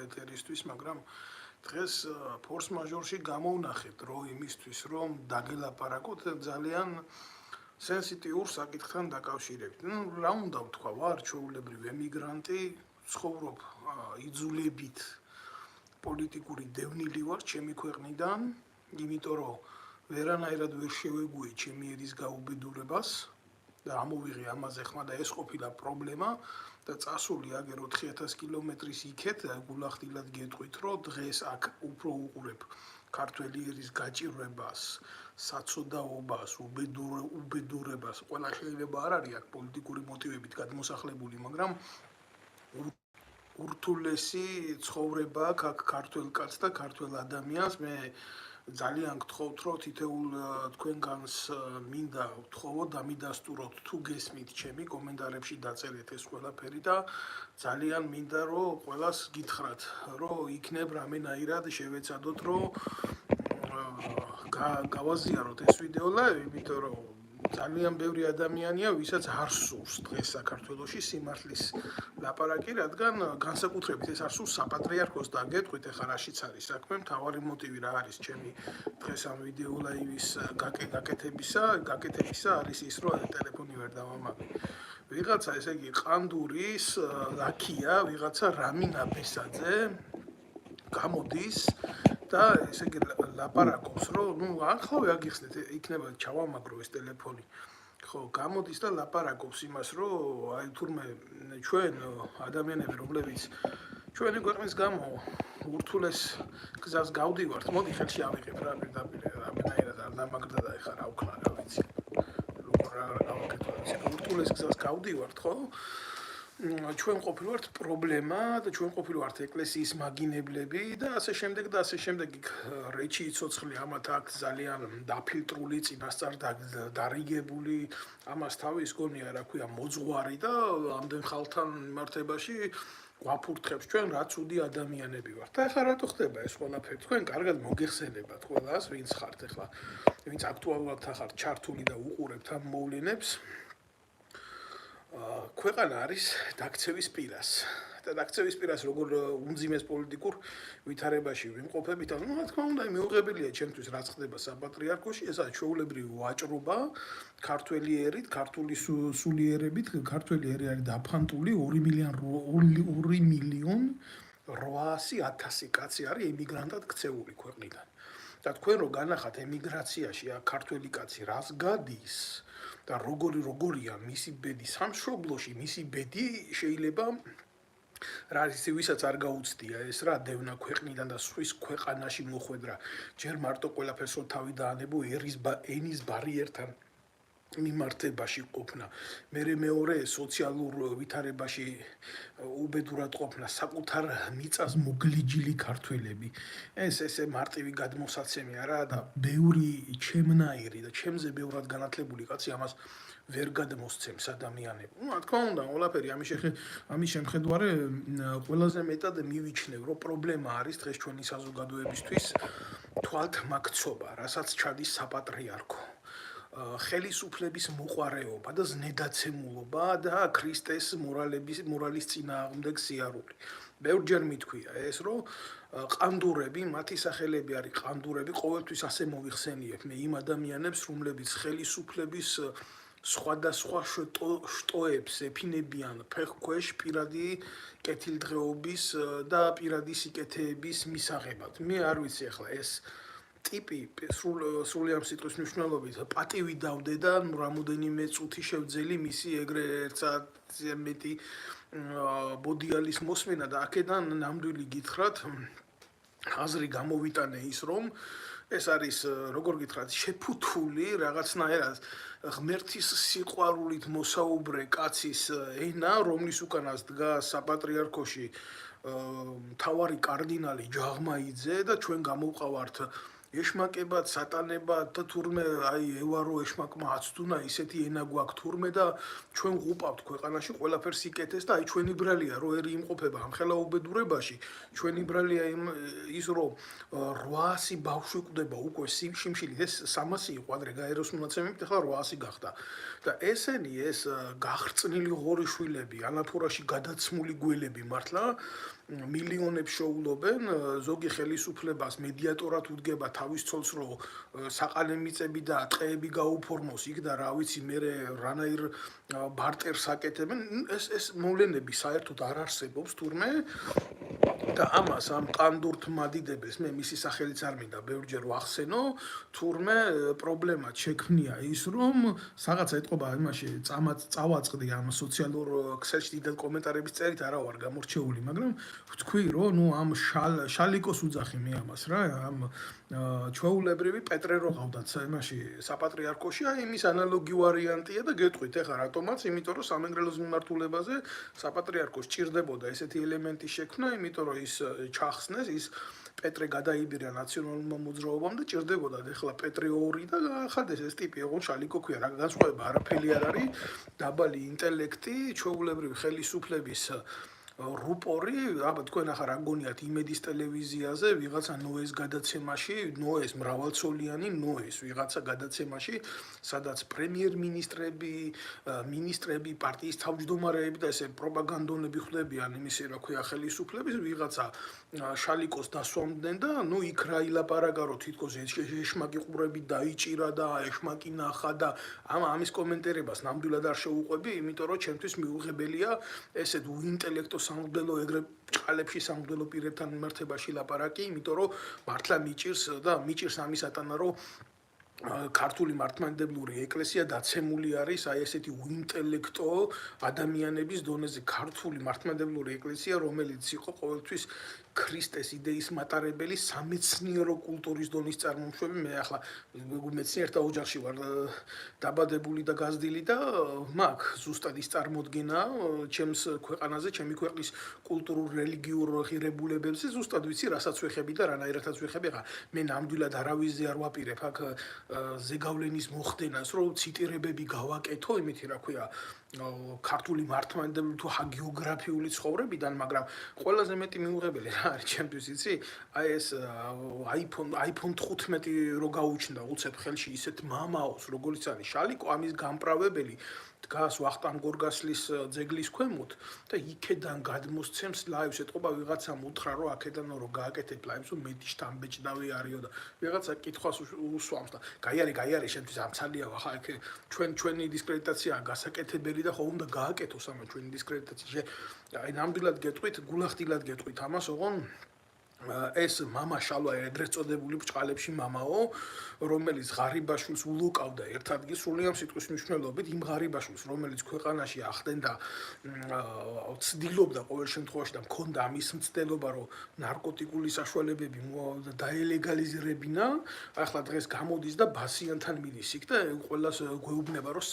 ეთერისთვის, მაგრამ დღეს ფორს მაჟორში გამოვნახეთ დრო იმისთვის, რომ დაგელაპარაკოთ ძალიან სენსიტიურ საკითხთან დაკავშირებით. რა უნდა ვთქვა, ვარ ჩვეულებრივ ემიგრანტი, ცხოვრობ იძულებით პოლიტიკური დევნილი ვარ ჩემი ქვეყნიდან, იმიტომ რომ ვერანაირად ვერ შევეგუე ჩემი ერის გაუბედურებას და ამოვიღე ამაზე ხმა და ეს ყოფილა პრობლემა და წასული აგერ 4000 კილომეტრის იქეთ გულახდილად გეტყვით, რომ დღეს აქ უფრო უყურებ ქართველი ერის გაჭირვებას, საცოდაობას, უბედურებას, ყველა შეიძლება არ არის აქ პოლიტიკური მოტივებით გადმოსახლებული, მაგრამ ურთულესი ცხოვრება აქ ქართველ კაცს და ქართველ ადამიანს. მე ძალიან გთხოვთ, რომ თითოეულ თქვენგანს მინდა ვთხოვოთ, დამიდასტუროთ თუ გესმით ჩემი კომენტარებში დაწერეთ ეს ყველაფერი და ძალიან მინდა რომ ყველას გითხრათ, რომ იქნებ რამენაირად შევეცადოთ, რომ გავაზიაროთ ეს ვიდეო ლაივი, იმიტომ რომ ძალიან ბევრი ადამიანია, ვისაც არ სურს დღეს საქართველოში სიმართლის ლაპარაკი, რადგან განსაკუთრებით ეს არ სურს საპატრიარქოს და გეტყვით, ეხლა რაშიც არის საქმე, მთავარი მოტივი რა არის ჩემი დღეს ამ ვიდეო ლაივის გაკეთებისა არის ის, რომ ტელეფონი ვერ დავამაგე. ვიღაცა, ესე იგი, ყანდურის ლაქია, ვიღაცა რამინა ბესაძე გამოდის და ესე იგი ლაპარაკობს, რომ ახლა აგიხსნეთ, იქნება ჩავამაგრო ეს ტელეფონი. ხო, გამოდის და ლაპარაკობს იმას, რომ აი თურმე ჩვენ ადამიანები, რომლებიც ჩვენი ქვეყნის გამო ურთულეს გზას გავდივართ, მოდი ხელში ავიღებ რა პირდაპირ რამენაირად არ დამაგრდა და ეხლა რა ვქნა, რა ვიცი. როგორ რა გავაკეთო, ურთულეს გზას გავდივართ, ხო? ჩვენ ყოფილვართ პრობლემა და ჩვენ ყოფილვართ ეკლესიის მაგინებლები და ასე შემდეგ და ასე შემდეგ. რეჩი იცოცხლე ამათ აქ ძალიან დაფილტრული, წინასწარ დარიგებული, ამას თავის გონია რა ქვია მოძღვარი და ამდენ ხალხთან მიმართებაში გვაფურთხებს ჩვენ რა ცუდი ადამიანები ვართ. და ეხლა რატო ხდება ეს ყველაფერი? თქვენ კარგად მოგეხსენებათ ყველას, ვინც ხართ ეხლა, ვინც აქტუალურად ხართ ჩართული და უყურებთ ამ მოვლენებს. ქვეყანა არის დაქცევის პირას და დაქცევის პირას როგორ უმძიმეს პოლიტიკურ ვითარებაში ვიმყოფებით, რა თქმა უნდა, მიუღებელია ჩემთვის რაც ხდება საპატრიარქოში, ესაა ჩვეულებრივი ვაჭრობა ქართველი ერით, ქართული სულიერებით, ქართველი ერი არის დაფანტული 2.800.000 კაცი არის ემიგრანტად ქცეული ქვეყნიდან. და თქვენ რო განახათ ემიგრაციაში აქ ქართველი კაცი რას გადის და როგორია მისი ბედი სამშობლოში, მისი ბედი შეიძლება რა ის ვისაც არ გაუცდია ეს რა დევნა ქვეყნიდან და სვის ქვეყანაში მოხვედრა, ჯერ მარტო ყველაფერს რო თავი დაანებო ენის ბარიერთან მიმართებაში ყოფნა, მეორე სოციალურ ვითარებაში უბედურად ყოფნა, საკუთარ მიწას მოგლიჯილი ქართველები. ესე მარტივი გადმოსაცემი არაა და ბევრი ჩემნაირი და ჩემზე ბევრად განათლებული კაცი ამას ვერ გადმოსცემს ადამიანები. რა თქმა უნდა, ყველაფერი ამის შემხედვარე ყველაზე მეტად მივიჩნევ, რომ პრობლემა არის დღეს ჩვენი საზოგადოებისთვის თვალთმაქცობა, რასაც ჩადის საპატრიარქო. ხელისუფლების მოყვარეობა და ზნედაცემულობა და ქრისტეს მორალის წინააღმდეგ სიარული. ბევრჯერ მithქვია ეს, რომ ყანდურები, მათი სახელები არის ყანდურები, ყოველთვის ასე მოვიხსენიებ მე იმ ადამიანებს, რომლებიც ხელისუფლების სხვადასხვა შტოებს ეფინებიან ფეხქვეშ პირადი კეთილდღეობის და პირადი სიკეთეების მისაღებად. მე არ ვიცი ახლა ეს ტიპი სრულიად სიტყვის მნიშვნელობით პატივი დავდე და რამოდენიმე წუთი შევძელი მისი ეგრე ერთსაათზე მეტი ბოდიალის მოსმენა და აქედან ნამდვილი გითხრათ აზრი გამოვიტანე ის, რომ ეს არის როგორ გითხრათ შეფუთული რაღაცნაირად ღმერთის სიყვარულით მოსაუბრე კაცის ენა, რომლის უკანას დგას საპატრიარქოში მთავარი კარდინალი ჯაღმაიძე და ჩვენ გამოვყავართ ეშმაკებად, სატანებად და თურმე აი ევარო ეშმაკმა აცდუნა ისეთი ენა გვაქვს თურმე და ჩვენ ღუპავთ ქვეყანაში ყველაფერს იკეთეს და აი ჩვენი ბრალია რო ერი იმყოფება ამხელა უბედურებაში, ჩვენი ბრალია ის რომ 800 ბავშვი კვდება უკვე სიმშილით, ეს 300 იყო ადრე გაეროს მონაცემებით, ახლა 800 გახდა. და ესენი ეს გახრწნილი ღორი შვილები, ანაფორაში გადაცმული გველები მართლა მილიონებს შოულობენ, ზოგი ხელისუფლებას მედიატორად უდგება თავის ცოლს, რომ საყანე მიწები და ტყეები გაუფორმოს იქ და რა ვიცი, მე რანაირ ბარტერს აკეთებენ, ეს მოვლენები საერთოდ არ არსებობს თურმე და ამას ამ ყანდურთ მადიდებელს მე მისი სახელიც არ მინდა ბევრჯერ ვახსენო, თურმე პრობლემად შექმნია ის, რომ რაღაცა ეთყობა იმაში წავაწყდი ამ სოციალურ ქსელში დიდად კომენტარების წერით არა ვარ გამორჩეული, მაგრამ ვთქვი, რომ ნუ ამ შალიკოს უძახი მე ამას რა, ამ ჩვეულებრივი პეტრე რო ყავდათ იმაში საპატრიარქოში, აი იმის ანალოგი ვარიანტია და გეტყვით ეხლა რატომაც, იმიტომ რომ სამეგრელოს მიმართულებაზე საპატრიარქოს ჭირდებოდა ესეთი ელემენტი შექმნა, იმიტომ რომ ის ჩახსნეს, ის პეტრე გადაიბირა ნაციონალურმა მოძრაობამ და ჭირდებოდა ეხლა პეტრე 2 და ახალდეს ეს ტიპი ოღონდ შალიკო ქვია, რა განსხვავება არაფერი არ არის, დაბალი ინტელექტი, ჩვეულებრივი ხელისუფლების რუპორი, აბა თქვენ ახლა რა გონიათ იმედის ტელევიზიაზე ვიღაცა ნოეს გადაცემაში, ნოეს მრავალცოლიანი ნოეს ვიღაცა გადაცემაში, სადაც პრემიერ-მინისტრები, მინისტრები, პარტიის თავმჯდომარეები და ესე პროპაგანდონები ხვდებიან იმისი რა ქვია ხელისუფლების ვიღაცა შალიკოს დასვამდნენ და ნუ იქ რა ილაპარაკა რომ თითქოს ეშმაკი ყურები დაიჭირა და ეშმაკი ნახა და ამის კომენტირებას ნამდვილად არ შეუყვები, იმიტომ რომ ჩემთვის მიუღებელია ესეთ უინტელექტო სამღვდელო ეგრე ჭყალებში სამღვდელო პირებთან მიმართებაში ლაპარაკი, იმიტომ რომ მართლა მიჭირს ამის ატანა, რომ ქართული მართლმადიდებლური ეკლესია დაცემული არის აი ესეთი უინტელექტო ადამიანების დონეზე. ქართული მართლმადიდებლური ეკლესია, რომელიც იყო ყოველთვის ქრისტეს იდეის მატარებელი, სამეცნიერო კულტურის დონის წარმომშვები, მე ახლა მეცნიერთა ოჯახში ვარ დაბადებული და გაზრდილი და მაქვს ზუსტად ის წარმოდგენა ჩემს ქვეყანაზე, ჩემი ქვეყნის კულტურულ რელიგიურ ღირებულებებზე, ზუსტად ვიცი რასაც ვეხები და რანაირადაც ვეხები. ახლა მე ნამდვილად არავისზე არ ვაპირებ აქ ზეგავლენის მოხდენას, რომ ციტირებები გავაკეთო, იმითი რა ქვია, ქართული მართლმადიდებლური თუ ჰაგიოგრაფიული ცხოვრებიდან, მაგრამ ყველაზე მეტი მიუღებელი რა არის ჩემთვის, იცი? აი ეს iPhone 15 რო გაუჩნდა უცებ ხელში ისეთ მამაოს, როგორც არის შალიკო, ამის გამправებელი დგას ვახტანგ გორგასლის ძეგლის ქვემოთ და იქედან გადმოსცემს ლაივს, ეთყობა ვიღაცამ უთხრა რომ აქედან რო გააკეთებ ლაივს, რომ მეტი შთამბეჭდავი არისო და ვიღაცა კითხვას უსვამს და გაიარე შენთვის ამცალია ახლა აქ ჩვენი დისკრედიტაცია გასაკეთებელი და ხო უნდა გააკეთოს ამა ჩვენი დისკრედიტაცია. აი ნამდვილად გეტყვით, გულახდილად გეტყვით ამას, ოღონ ეს მამა შალვა ეგრეთ წოდებული ბჭყალებში მამაო, რომელიც ღარიბაშვილს ულოკავდა ერთ ადგილს, სრულიად სიტყვის მნიშვნელობით იმ ღარიბაშვილს, რომელიც ქვეყანაში ახდენდა ცდილობდა ყოველ შემთხვევაში და მქონდა ამის მცდელობა, რომ ნარკოტიკული საშუალებები დაელეგალიზირებინა, ახლა დღეს გამოდის და ბასიანთან მიდის იქ და ყველას გვეუბნება, რომ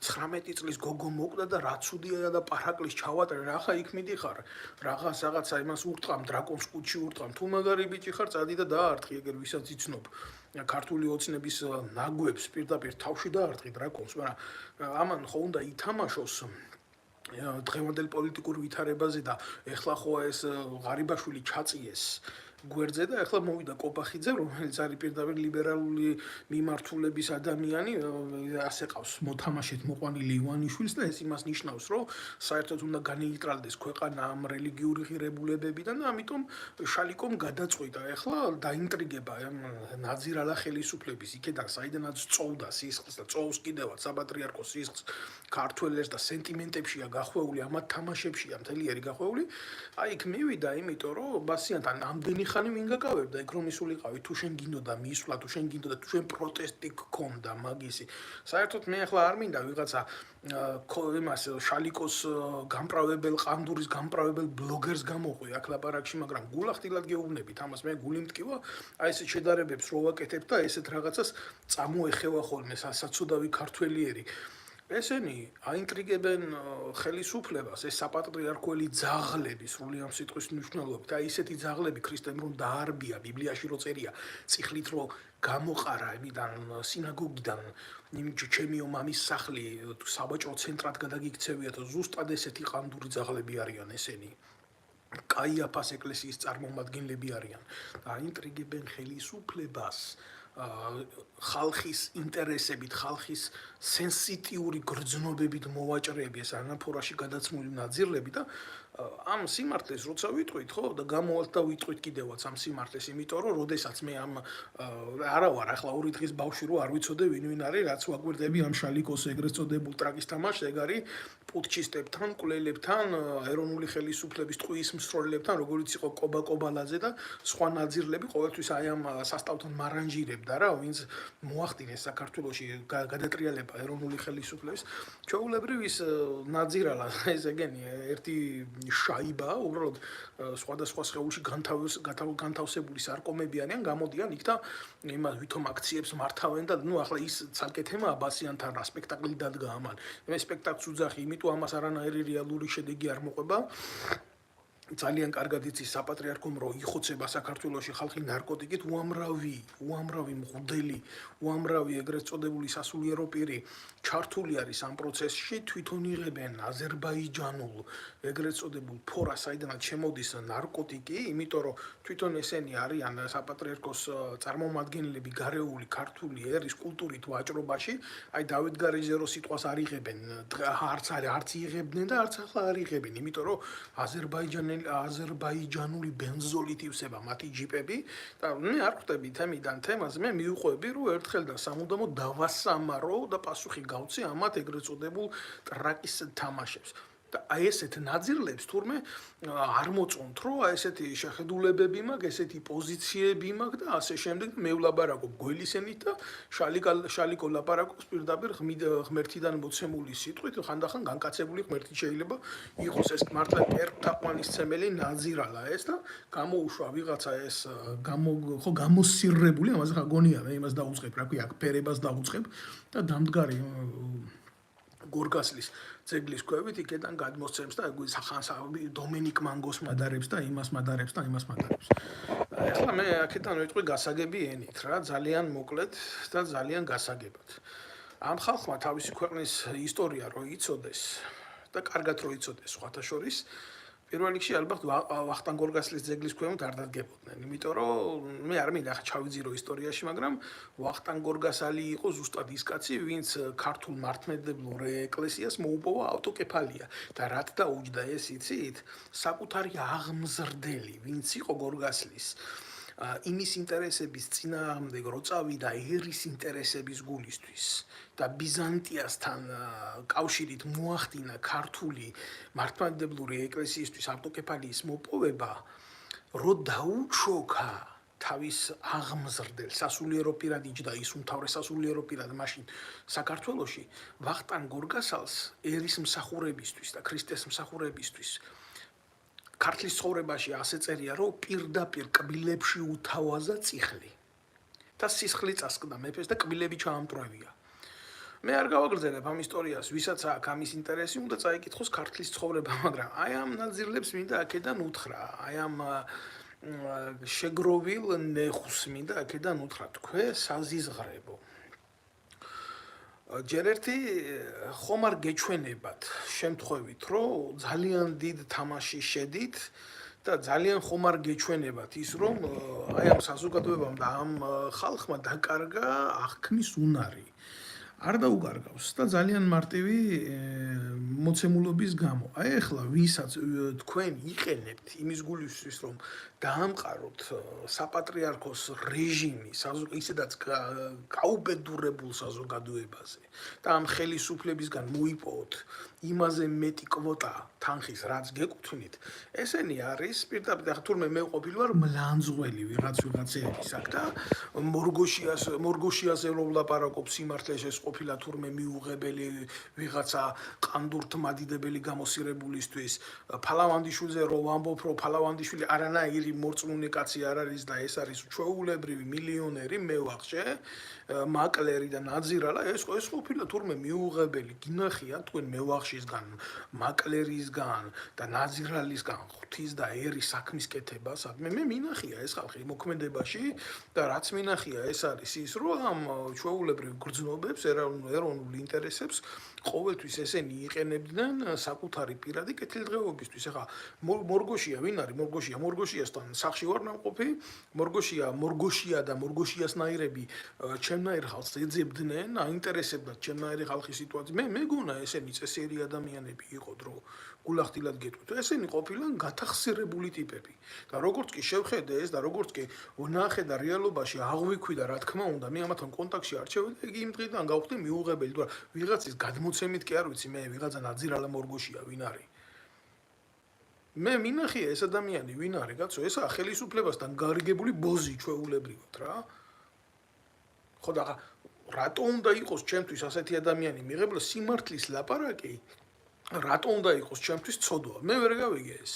19 წლის გოგო მოკვდა და რა ცუდია და პარაკლის ჩავატარე, რა ხა იქ მიდიხარ, რაღაცა იმას ურტყამ, დრაკონს კუჩი ურტყამ, თუ მაგარი ბიჭი ხარ, წადი და დაარტყი, ეგერ ვისაც იცნობ. ქართული ოცნების ნაგვებს პირდაპირ თავში დაარტყი დრაკონს, მაგრამ ამან ხო უნდა ითამაშოს დღევანდელ პოლიტიკურ ვითარებაზე და ეხლა ხო ეს ღარიბაშვილი ჩაწიეს გვერდზე და ეხლა მოვიდა კოპახიძე, რომელიც არის პირდაპირ ლიბერალური მიმართულების ადამიანი, ასე ყავს მოთამაშეთ მოყვანილი ივანიშვილს და ეს იმას ნიშნავს, რომ საერთოდ უნდა განეიტრალდეს ქვეყანა ამ რელიგიური ღირებულებებიდან და ამიტომ შალიკომ გადაწყვიტა ეხლა დაინტრიგება ნაძირალა ხელისუფლების იქედან საიდანაც წოვდა სისხლს და წოვს კიდევაც საპატრიარქოს სისხლს ქართველებს და სენტიმენტებშია გახვეული, ამათ თამაშებშია მთელი ერი გახვეული. აი იქ მივიდა, იმიტომ რომ ბასიანთან ამდენი ხანი ვინ გაკავებდა, ეგ რომ ისულიყავი, თუ შენ გინდოდა მისვლა, თუ შენ გინდოდა, თუ შენ პროტესტი გქონდა მაგისი. საერთოდ მე ახლა არ მინდა ვიღაცა იმას შალიკოს გამправებელ ყანდურის გამправებელ ბლოგერს გამოყვი აქ ლაპარაკში, მაგრამ გულახდილად გეუბნებით ამას, მე გული მტკივა, აი ესეთ შედარებებს რო ვაკეთებ და ესეთ რაღაცას წამოეხევა ხოლმე საცუდავი ქართველიერი. ესენი აინტრიგებენ ხელისუფლებას, ეს საპატრიარქოელი ძაღლები სრულიად სიტყვის მნიშვნელობით, აი ესეთი ძაღლები ქრისტემ რომ დაარბია, ბიბლიაში რო წერია, წიხლით რო გამოყარა იმიდან სინაგოგიდან, იმით ჩემიო მამის სახლი საბაჭრო ცენტრად გადაგიქცევია და ზუსტად ესეთი ყანდური ძაღლები არიან ესენი. კაიაფას ეკლესიის წარმომადგენლები არიან და აინტრიგებენ ხელისუფლებას ხალხის ინტერესებით, ხალხის სენსიტიური გრძნობებით მოვაჭრეები ეს ანაფორაში გადაცმული ნაძირლები და ამ სიმართლეს როცა ვიტყვით, ხო, და გამოვალთ და ვიტყვით კიდევაც ამ სიმართლეს, იმიტომ რომ როდესაც მე ამ არა ვარ ახლა 2 დღის ბავშვი რო არ ვიცოდე ვინ არის, რაც ვაგვირდები ამ შალიკოს ეგრეთ წოდებულ ტრაკის თამაშს, ეგ არის პუტჩისტებთან, კვლელებთან, ეროვნული ხელისუფლების ტყუის მსროლელებთან, როგორიც იყო კობა კობალაძე და სხვა ნაძირლები, ყოველთვის აი ამ სასტავთან მარანჟირებდა რა, ვინც მოახდინეს საქართველოში გადატრიალება ეროვნული ხელისუფლების. ჩვეულებრივ ის ნაძირალა ეს ეგენი ერთი შაიბა, უბრალოდ სხვადასხვა სხეულში განთავსებული სარკომები არიან, გამოდიან იქ და იმას ვითომ აქციებს მართავენ და ნუ ახლა ის ცალკე თემა აბასიანთან რა სპექტაკლი დადგა ამან. მე სპექტაკლს უძახი, იმიტომ ამას არანაირი რეალური შედეგი არ მოყვება. ძალიან კარგად იცის საპატრიარქომ რომ იხოცება საქართველოში ხალხი ნარკოტიკით, უამრავი მღვდელი, უამრავი ეგრეთ წოდებული სასულიერო პირი ჩართული არის ამ პროცესში, თვითონ იღებენ აზერბაიჯანულ ეგრეთ წოდებულ ფორას, საიდანაც შემოდის ნარკოტიკი, იმიტომ რომ თვითონ ესენი არიან საპატრიარქოს წარმომადგენლები გარეული ქართული ერის კულტურით ვაჭრობაში, აი დავით გარიჟერო სიტყვას არ იღებენ, არც იღებდნენ და არც ახლა არ იღებენ, იმიტომ რომ აზერბაიჯანული ბენზოლით ივსება მათი ჯიპები და მე არ ხვდები თემიდან თემას, მე მივყვები რომ ერთხელ და სამუდამოდ დავასამარო და პასუხი გავცე ამათ ეგრეთ წოდებულ ტრაკის თამაშებს. და აი ესეთ ნაძირლებს თურმე არ მოწონთ, რომ აი ესეთი შეხედულებები მაქვს, ესეთი პოზიციები მაქვს და ასე შემდეგ მე ვლაპარაკობ გველისენით და შალიკო ლაპარაკობს პირდაპირ ღმერთიდან მოცემული სიტყვით, ხანდახან განკაცებული ღმერთი შეიძლება იყოს ეს მართლა პერტაყვანისცემელი ნაძირალა ეს და გამოუშვა ვიღაცა ეს გამოსირრებული, ამაზე ხა გონია მე იმას დაუწყებ, რა ქვია, ფერებას დაუწყებ და დამდგარი გორგასლის ძეგლის ქვევით იქიდან გადმოსცემს და სახანს დომენიკ მანგოს მადარებს და იმას მადარებს და იმას მადარებს. ეხლა მე აქედან ვიტყვი გასაგები ენით რა, ძალიან მოკლედ და ძალიან გასაგებად. ამ ხალხმა თავისი ქვეყნის ისტორია რო იცოდეს და კარგად რო იცოდეს სხვათა შორის, პირველ რიგში ალბათ ვახტანგ გორგასლის ძეგლის ქვემოთ არ დადგებოდნენ, იმიტომ რომ მე არ მინდა ახლა ჩავიძირო ისტორიაში, მაგრამ ვახტანგ გორგასალი იყო ზუსტად ის კაცი, ვინც ქართულ მართლმადიდებლურ ეკლესიას მოუპოვა ავტოკეფალია და რაც დაუჯდა ეს იცით, საკუთარი აღმზრდელი, ვინც იყო გორგასლის იმის ინტერესების წინააღმდეგ რო წავიდა ერის ინტერესების გულისთვის და ბიზანტიასთან კავშირით მოახდინა ქართული მართლმადიდებლური ეკლესიისთვის ავტოკეფალიის მოპოვება, რო დაუჩოქა თავის აღმზრდელ სასულიერო პირად იჯდა ის უმთავრეს სასულიერო პირად მაშინ საქართველოში ვახტანგ გორგასალს ერის მსახურებისთვის და ქრისტეს მსახურებისთვის ქართლის ცხოვრებაში ასე წერია, რომ პირდაპირ კბილებში უთავაზა წიხლი და სისხლი წასკდა მეფეს და კბილები ჩაამტვრევია. მე არ გავაგრძელებ ამ ისტორიას, ვისაც აქვს ამის ინტერესი, უნდა წაიკითხოს ქართლის ცხოვრება, მაგრამ აი ამ ნაძირლებს მინდა აქედან უთხრა, აი ამ შეგროვილ ნეხუს მინდა აქედან უთხრა, თქვენ საზიზღრებო. ჯერ ერთი ხომ არ გეჩვენებათ შემთხვევით, რომ ძალიან დიდ თამაში შედით და ძალიან ხომ არ გეჩვენებათ ის, რომ აი ამ საზოგადოებამ და ამ ხალხმა დაკარგა აღქმის უნარი. არ დაუკარგავს და ძალიან მარტივი მოცემულობის გამო. აი ახლა ვისაც თქვენ იყენებთ იმის გულისთვის, რომ დაამყაროთ საპატრიარქოს რეჟიმი, ისედაც გაუბედურებულ საზოგადოებაზე და ამ ხელისუფლებისგან მოიპოვოთ იმაზე მეტი კვოტა თანხის, რაც გეკუთვნით, ესენი არის პირდაპირ ახლა თურმე მე ყოფილი ვარ მლანძღველი ვიღაცების აქ და მორგოშიაზე რომ ვლაპარაკობ სიმართლეს ეს ყოფილა თურმე მიუღებელი ვიღაცა ყანდურთ მადიდებელი გამოსირებულისთვის, ფალავანდიშვილზე რომ ვამბობ, რომ ფალავანდიშვილი არანაირი მორწმუნე კაცი არ არის და ეს არის ჩვეულებრივი მილიონერი მევახშე, მაკლერი და ნაძირალა, ეს ყოფილა თურმე მიუღებელი, გინახია თქვენ მევახშისგან, მაკლერისგან და ნაძირალისგან ღვთის და ერის საქმის კეთებას, მე მინახია ეს ხალხი მოქმედებაში და რაც მინახია ეს არის ის, რომ ამ ჩვეულებრივ გრძნობებს, ეროვნულ ინტერესებს ყოველთვის ესენი იყენებდნენ საკუთარი პირადი კეთილდღეობისთვის. ახლა მორგოშია ვინ არის? მორგოშიასთან სახში ვარ ნამყოფი, მორგოშია და მორგოშიასნაირები ჩემნაირ ხალხს ეძებდნენ, აინტერესებდათ ჩემნაირი ხალხის სიტუაცია. მე მეგონა ესენი წესიერი ადამიანები იყოთ, რომ გულახდილად გეტყვით. ესენი ყოფილან გათახსირებული ტიპები. და როგორც კი შევხედე ეს და როგორც კი ვნახე და რეალობაში აღვიქვი და რა თქმა უნდა, მე ამათთან კონტაქტში არჩევდი, იგი იმ დღიდან გავხდი მიუღებელი, თუ ვიღაცის გადმოცემით კი არ ვიცი, მე ვიღაცა ნაძირალა მორგოშია ვინ არის. მე მინახია ეს ადამიანი ვინ არის, კაცო, ესაა ხელისუფლებასთან გარიგებული ბოზი ჩვეულებრივად რა. ხო და რატო უნდა იყოს ჩემთვის ასეთი ადამიანი მიღებლა სიმართლის ლაპარაკი? რატო უნდა იყოს ჩემთვის ცოდვა? მე ვერ გავიგე ეს.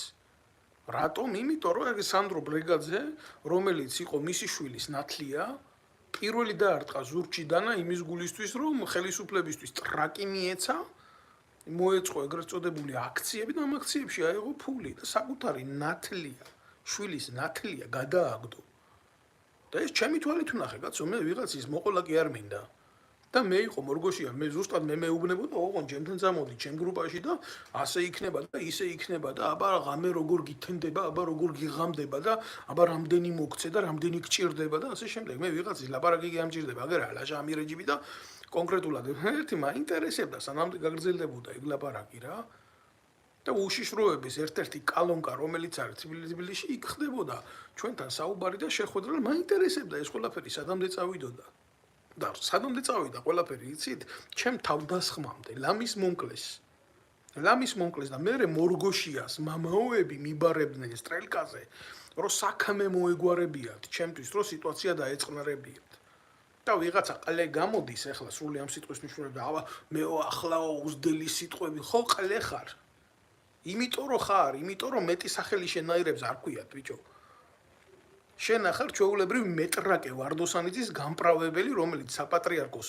რატომ? იმიტომ რომ ეგ სანდრო ბრეგაძე, რომელიც იყო მისი შვილის ნათლია, პირველი დაარტყა ზურგში დანა იმის გულისთვის, რომ ხელისუფლებისთვის ტრაკი მიეცა, მოეწყო ეგრეთ წოდებული აქციები და ამ აქციებში აიღო ფული და საკუთარი ნათლია, შვილის ნათლია გადააგდო. და ეს ჩემი თვალით ვნახე, კაცო, მე ვიღაცის მოყოლა კი არ მინდა. და მე იყო მორგოშია, მე ზუსტად მე მეუბნებოდა, ოღონ ჩემთან წამოდი ჩემ გრუპაში და ასე იქნება და ისე იქნება და აბა ღამე როგორ გითენდება, აბა როგორ გიღამდება და აბა რამდენი მოგცე და რამდენი გჭირდება და ასე შემდეგ. მე ვიღაცის ლაპარაკი კი ამჭირდება, აგერა ლაჟა ამირეჯიბი და კონკრეტულად ერთი მაინტერესებდა, სანამ გაგრძელდებოდა ეგ ლაპარაკი რა. და უშიშროების ერთ-ერთი კალონკა, რომელიც არის თბილისში, იქ ხდებოდა ჩვენთან საუბარი და შეხვედრა, მაინტერესებდა ეს ყველაფერი სადამდე წავიდოდა. და სადამდე წავიდა ყველაფერი, იცით, ჩემ თავდასხმამდე, ლამის მონკლეს და მე მორგოშიას მამაოები მიბარებდნენ სტრელკაზე, რომ საქმე მოეგვარებიათ, ჩემთვის რომ სიტუაცია დაეწყნარებიათ. და ვიღაცა ყლე გამოდის ახლა სრული ამ სიტყვის მნიშვნელობით, აბა მეო ახლაო უძდელი სიტყვები, ხო ყლე ხარ. იმიტომ რომ ხარ, იმიტომ რომ მეტი სახელი შენაირებს არ ქვიათ, ბიჭო. შენ ახარ ჩვეულებრივ მეტრაკე ვარდოსანიძის გამправებელი, რომელიც საპატრიარქოს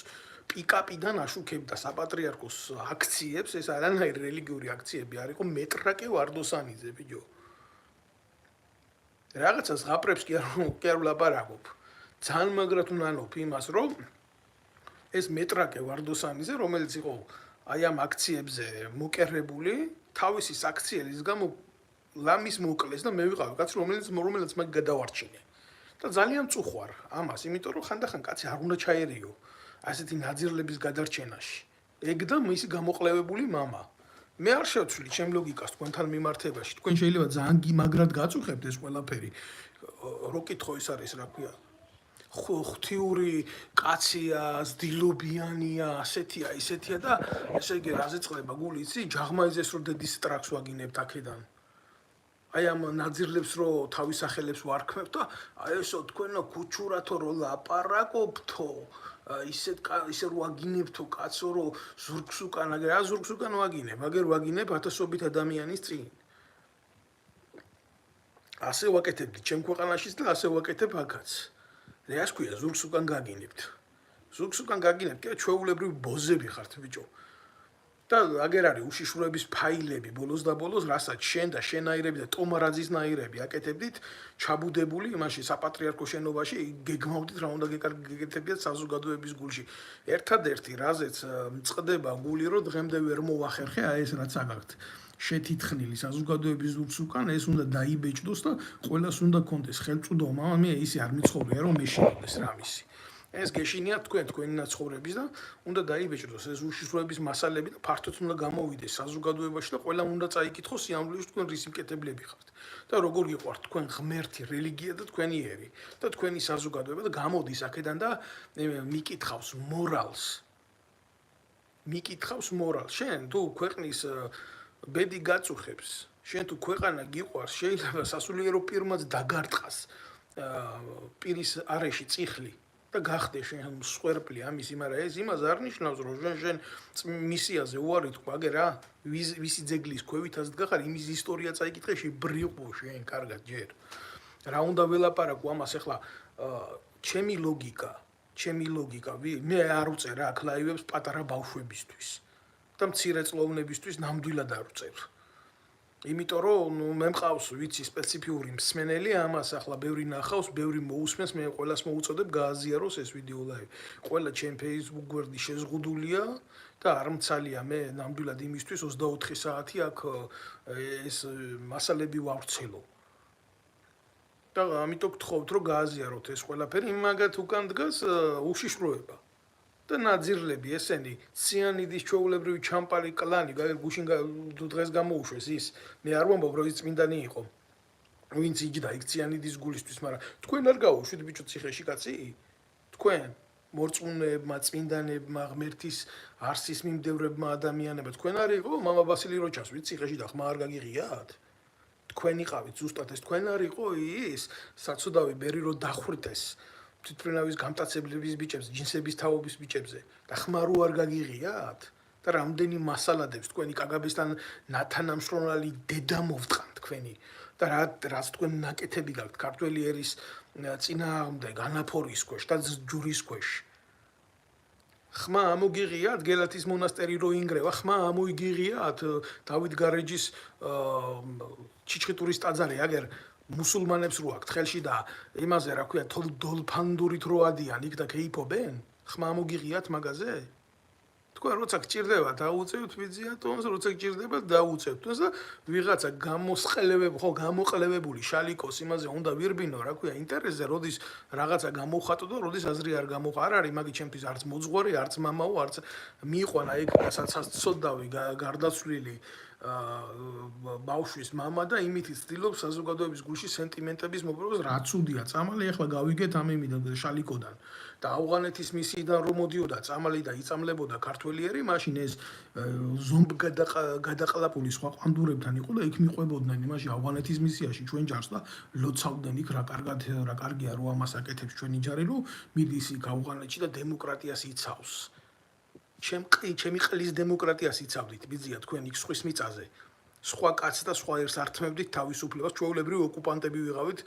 პიკაპიდან აშუქებდა საპატრიარქოს აქციებს, ეს არანაირი რელიგიური აქციები არ იყო, მეტრაკე ვარდოსანიძე, ბიჭო. რაღაცა ზღაპრებს კი არ ვლაპარაკობ. ძალიან მაგრად ვნანობ იმას, რომ ეს მეტრაკე ვარდოსანიძე, რომელიც იყო აი ამ აქციებზე მოკერებული, თავისი საქციელის გამო ლამის მოკლეს და მე ვიყავი კაცი, რომელიც მაგ გადავარჩინე. და ძალიან წუხვარ ამას, იმიტომ რომ ხანდახან კაცი არ უნდა ჩაერიო ასეთი ნაძირლების გადარჩენაში. ეგ და მისი გამოყლევებული მამა. მე არ შევცვლი ჩემ ლოგიკას თქვენთან მიმართებაში. თქვენ შეიძლება ძალიან მაგრად გაწუხებთ ეს ყველაფერი. რო კითხო ის არის, რა ქვია? ღვთიური კაცია, ზდილობიანია, ასეთია, ისეთია და ესე იგი რაზე წყდება გული, იცი? ჯაღმაიზეს რო დედის ტრაქს ვაგინებთ აქედან. აი ამ ნაძირლებს რო თავის სახელებს ვარქმევთ და აი ესო თქვენო ქუჩურათო რო ლაპარაკობთო, ისე რო ვაგინებთო კაცო რო ზურგს უკან, აგერ რა ზურგს უკან ვაგინებ, აგერ ვაგინებ ათასობით ადამიანის წინ. ასე ვაკეთებდი ჩემ ქვეყანაშიც და ასე ვაკეთებ აქაც. რეას ქვია ზურგს უკან გაგინებთ. ზურგს უკან გაგინებთ, კი ჩვეულებრივი ბოზები ხართ, ბიჭო. და აგერ არის უშიშროების ფაილები ბოლოს და ბოლოს, რასაც შენ და შენაირები და ტომარაძის ნაირები აკეთებდით, ჩაბუდებული იმაში საპატრიარქო შენობაში, გეგმავდით რა უნდა გეკეთებიათ საზოგადოების გულში. ერთადერთი რაზეც წყდება გული, რომ დღემდე ვერ მოახერხე, აი ეს რაც აგაქვთ. შეთითხნილი საზოგადოების ზურგს უკან, ეს უნდა დაიბეჭდოს და ყველას უნდა კონდეს ხელწუდომა, მე ისე არ მიცხოვრია, რომ მეშინოდეს რამისი. ეს გეშინია თქვენი ნაცხოვრების და უნდა დაიბეჭდოს ეს უშიშროების მასალები და ფართოდ უნდა გამოვიდეს საზოგადოებაში და ყველა უნდა წაიკითხოს სიამოვნებაში თქვენ რის მკეთებლები ხართ და როგორ გიყვართ თქვენ ღმერთი, რელიგია და თქვენი ერი და თქვენი საზოგადოება და გამოდის აქედან და მიკითხავს მორალს. შენ თუ ქვეყნის ბედი გაწუხებს, შენ თუ ქვეყანა გიყვარს, შეიძლება სასულიერო პირმაც დაგარტყას პირის არეში წიხლი. და გახდე შენ მსხვერპლი ამის, მაგრამ ეს იმას არ ნიშნავს, რომ შენ მისიაზე უარი თქვა, აგერ რა, ვისი ძეგლის ქვევითაც დგახარ, იმის ისტორია წაიკითხე, შებრიყო შენ კარგად ჯერ. რა უნდა ველაპარაკო ამას ახლა ჩემი ლოგიკა, მე არ უწერ აქ ლაივებს პატარა ბავშვებისთვის და მცირეწლოვნებისთვის ნამდვილად არ უწერ. იმიტომ რომ მე მყავს ვიცი სპეციფიური მსმენელი ამას ახლა ბევრი ნახავს, ბევრი მოусმენს, მე ყველას მოუწოდებ გააზიაროს ეს ვიდეო ლაივი. ყველა ჩემ Facebook გვერდი შეზღუდულია და არ მცალია მე ნამდვილად იმისთვის 24 საათი აქ ეს მასალები ვავრცელო. და ამიტომ გთხოვთ რომ გააზიაროთ ეს ყველაფერი, მაგათ უკან დგას უშიშროება. და ნაძირლები ესენი ციანიდის ჩვეულებრივი ჩამპალი კლანი გუშინ დღეს გამოუშვეს ის მე არ ვამბობ რომ ის წმინდანი იყო ვინც იჯდა იქ ციანიდის გულისთვის მაგრამ თქვენ არ გაუშვით ბიჭო ციხეში კაცი თქვენ მორწმუნეებმა წმინდანებმა ღმერთის არსის მიმდევრებმა ადამიანებმა თქვენ არ იყო მამა ბასილი როჩას ვით ციხეში და ხმა არ გაგიღიათ თქვენ იყავით ზუსტად ეს თქვენ არ იყო ის საცუდავი ბერი რო დახვრდეს თვითმფრინავის გამტაცებლების ბიჭებს, ჯინსების თაობის ბიჭებზე და ხმარო არ გაგიღიათ და რამდენი მასალადებს თქვენი კაგაბისთან ნათანამშრომლალი დედა მოვტყანთ თქვენი და რაც თქვენ ნაკეთები გაქვთ ქართველი ერის წინააღმდეგ ანაფორის ქვეშ და ჯურის ქვეშ ხმა ამოგიღიათ გელათის მონასტერი რო ინგრევა ხმა ამოიგიღიათ დავით გარეჯის ჩიჩხიტურის ტაძარი აგერ მუსულმანებს რო აქვთ ხელში და იმაზე რა ქვია დოლფანდურით რო ადიან იქ და კეიფობენ ხმა მოგიღიათ მაგაზე თქვენ როცა გჭირდება დაუწევთ ვიზიატონს როცა გჭირდება დაუწევთ თუნდაც და ვიღაცა გამოყლევებული შალიკოს იმაზე უნდა ვირბინო რა ქვია ინტერესზე როდის რაღაცა გამოხატო და როდის აზრი არ გამოხა არ არის მაგით ჩემთვის არც მოძღვარი არც მამაო არც მიიყვანა ეგ საცოდავი გარდაცვლილი ბავშვის მამა და იმით იცდილობს საზოგადოების გულში სენტიმენტების მოპოვებას რაც უდია წამალი ახლა გავიგეთ ამ იმიდან შალიკოდან და ავღანეთის მისიიდან რომ მოდიოდა წამალი და იწამლებოდა ქართველი ერი მაშინ ეს ზომბ გადაყლაპული სხვა ყვანდურებთან იყო და იქ მიყვებოდნენ იმაში ავღანეთის მისიაში ჩვენ ჯარს და ლოცავდნენ იქ რა კარგია რო ამას აკეთებს ჩვენი ჯარი რომ მიდის იქ ავღანეთში და დემოკრატიას იცავს ჩემი ყლის დემოკრატიას იცავდით ბიძია თქვენ იქ სხვის მიწაზე სხვა კაცს და სხვა ერს ართმევდით თავისუფლებას ჩვეულებრივი ოკუპანტები ვიყავით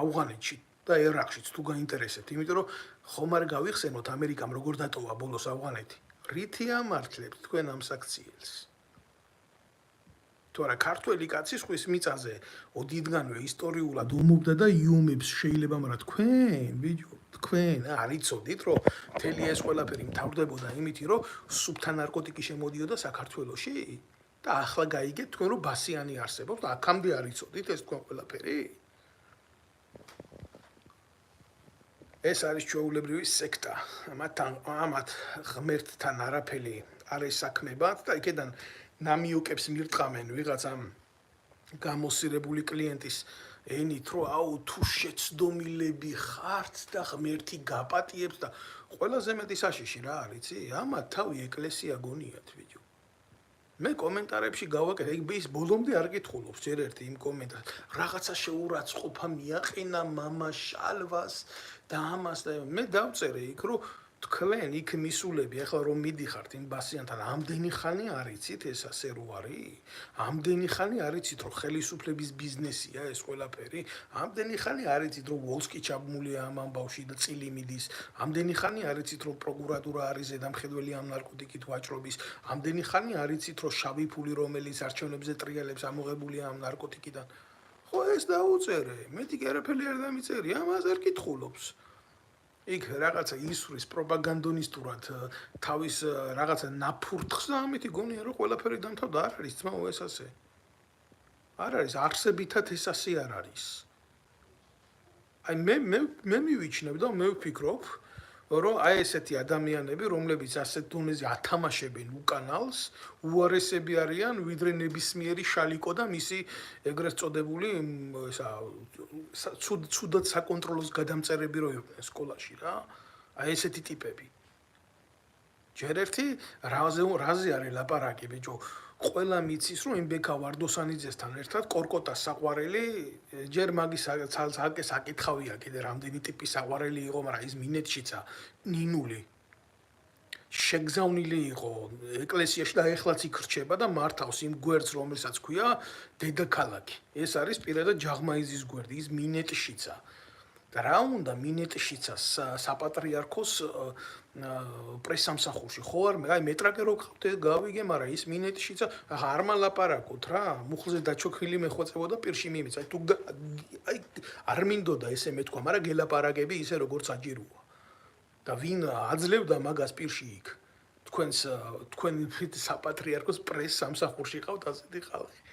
ავღანეთში და ერაყშიც თუ გაინტერესებთ იმიტომ რომ ხომ არ გავიხსენოთ ამერიკამ როგორ დატოვა ბოლოს ავღანეთი რითი ამართლებთ თქვენ ამ საქციელს თორე ქართველი კაცი სხვის მიწაზე ოდიდგანვე ისტორიულად ომობდა და იუმებს შეიძლება მაგრამ თქვენ ბიჭო თქვენ არ იცოდით რომ მთელი ეს ყველაფერი მთავრდებოდა იმითი რომ სუფთა ნარკოტიკი შემოდიოდა საქართველოში და ახლა გაიგეთ თქვენ რომ ბასიანი არსებობს და აქამდე არ იცოდით ეს თქვენ ყველაფერი ეს არის ჩვეულებრივი სექტა ამათ ღმერთთან არაფერი არ ესაქმებათ და იქედან ნამიოკებს მირტყამენ ვიღაც ამ გამოსირებული კლიენტის ენით რომ აუ თუ შეცდომილები ხართ და ღმერთი გაპატიებს და ყველაზე მეტი საშიში რა არის იცი ამათ თავი ეკლესია გონიათ ბიჭო მე კომენტარებში გავაკეთე ეგ ის ბოლომდე არ კითხულობს ჯერ ერთი იმ კომენტარს რაღაცა შეურაცხყოფა მიაყენა მამა შალვას და ამას და მე დავწერე იქ რომ თქვენ იქ მისულები ახლა რომ მიდიხართ იმ ბასიანთან ამდენი ხანი არიცით ეს ასე რო არის ამდენი ხანი არიცით რომ ხელისუფლების ბიზნესია ეს ყველაფერი ამდენი ხანი არიცით რომ ვოლსკი ჩაბმულია ამ ამბავში და წილი მიდის ამდენი ხანი არიცით რომ პროკურატურა არის ზედამხედველი ამ ნარკოტიკით ვაჭრობის ამდენი ხანი არიცით რომ შავი ფული რომელიც არჩევნებზე ტრიალებს ამოღებულია ამ ნარკოტიკიდან ხო ეს დაუწერე მეტი კი არაფერი არ დამიწერია ამას არ კითხულობს იქ რაღაცა ისვრის პროპაგანდონისტურად თავის რაღაცა ნაფურთხს და ამით გონია რომ ყველაფერი დამთავრდა არ არის ძმაო ეს ასე არ არის არსებითად ეს ასე არ არის აი მე მივიჩნევ და მე ვფიქრობ რომ აი ესეთი ადამიანები რომლებიც ასეთ დონეზე ათამაშებენ უკანალს უარესები არიან ვიდრე ნებისმიერი შალიკო და მისი ეგრეთ წოდებული ესა ცუდად საკონტროლოს გადამწერები რო იყვნენ სკოლაში რა აი ესეთი ტიპები ჯერ ერთი რაზე არის ლაპარაკი ბიჭო ყველა მიცის რომ იმ ბექა ვარდოსანიძესთან ერთად კორკოტას საყვარელი ჯერ მაგის საკითხავია კიდე რამდენი ტიპის საყვარელი იყო მაგრამ ის მინეთშიცა ნინული შეგზავნილი იყო ეკლესიაში და ეხლაც იქ რჩება და მართავს იმ გვერდს რომელსაც ქვია დედაქალაქი ეს არის პირადად ჯაღმაიზის გვერდი ის მინეთშიცა და რა უნდა მინეთშიცას საპატრიარქოს პრესამსახურში ხო არ მე აი მეტრაკე რო გყავთ გავიგე მაგრამ ის მინეთშიცა არ მალაპარაკოთ რა მუხლზე დაჩოქილი მეხვეწებოდა პირში მიმიც აი თუ აი არ მინდოდა ესე მეთქვა მაგრამ გელაპარაკები ისე როგორც აჯიროა და ვინ აძლევდა მაგას პირში იქ თქვენ საპატრიარქოს პრესამსახურში ყავთ ასეთი ხალხი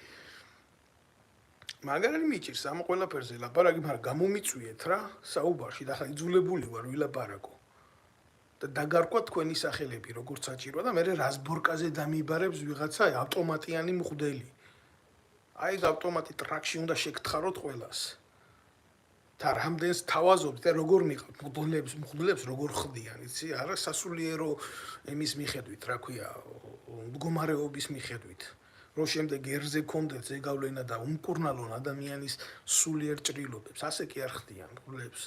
მაგარი მიჭირს ამ ყველაფერზე ლაპარაკი მაგრამ გამომიწვიეთ რა საუბარში და ხა იძულებული ვარ ვილაპარაკო და დაგარკვა თქვენი სახელები როგორც საჭიროა და მე რას ბორკაზე დამიბარებს ვიღაცა ავტომატიანი მღვდელი. აი ეს ავტომატი ტრაქში უნდა შეგთხაროთ ყველას. და რამდენს თავაზობთ და როგორ მიყავთ მღვდლებს როგორ ხდიან, იცი? არა სასულიერო იმის მიხედვით, რა ქვია, მდგომარეობის მიხედვით. რომ შემდეგ ერზე კონდეთ ზეგავლენა და უმკურნალონ ადამიანის სულიერ ჭრილობებს, ასე კი არ ხდიან მღვდლებს.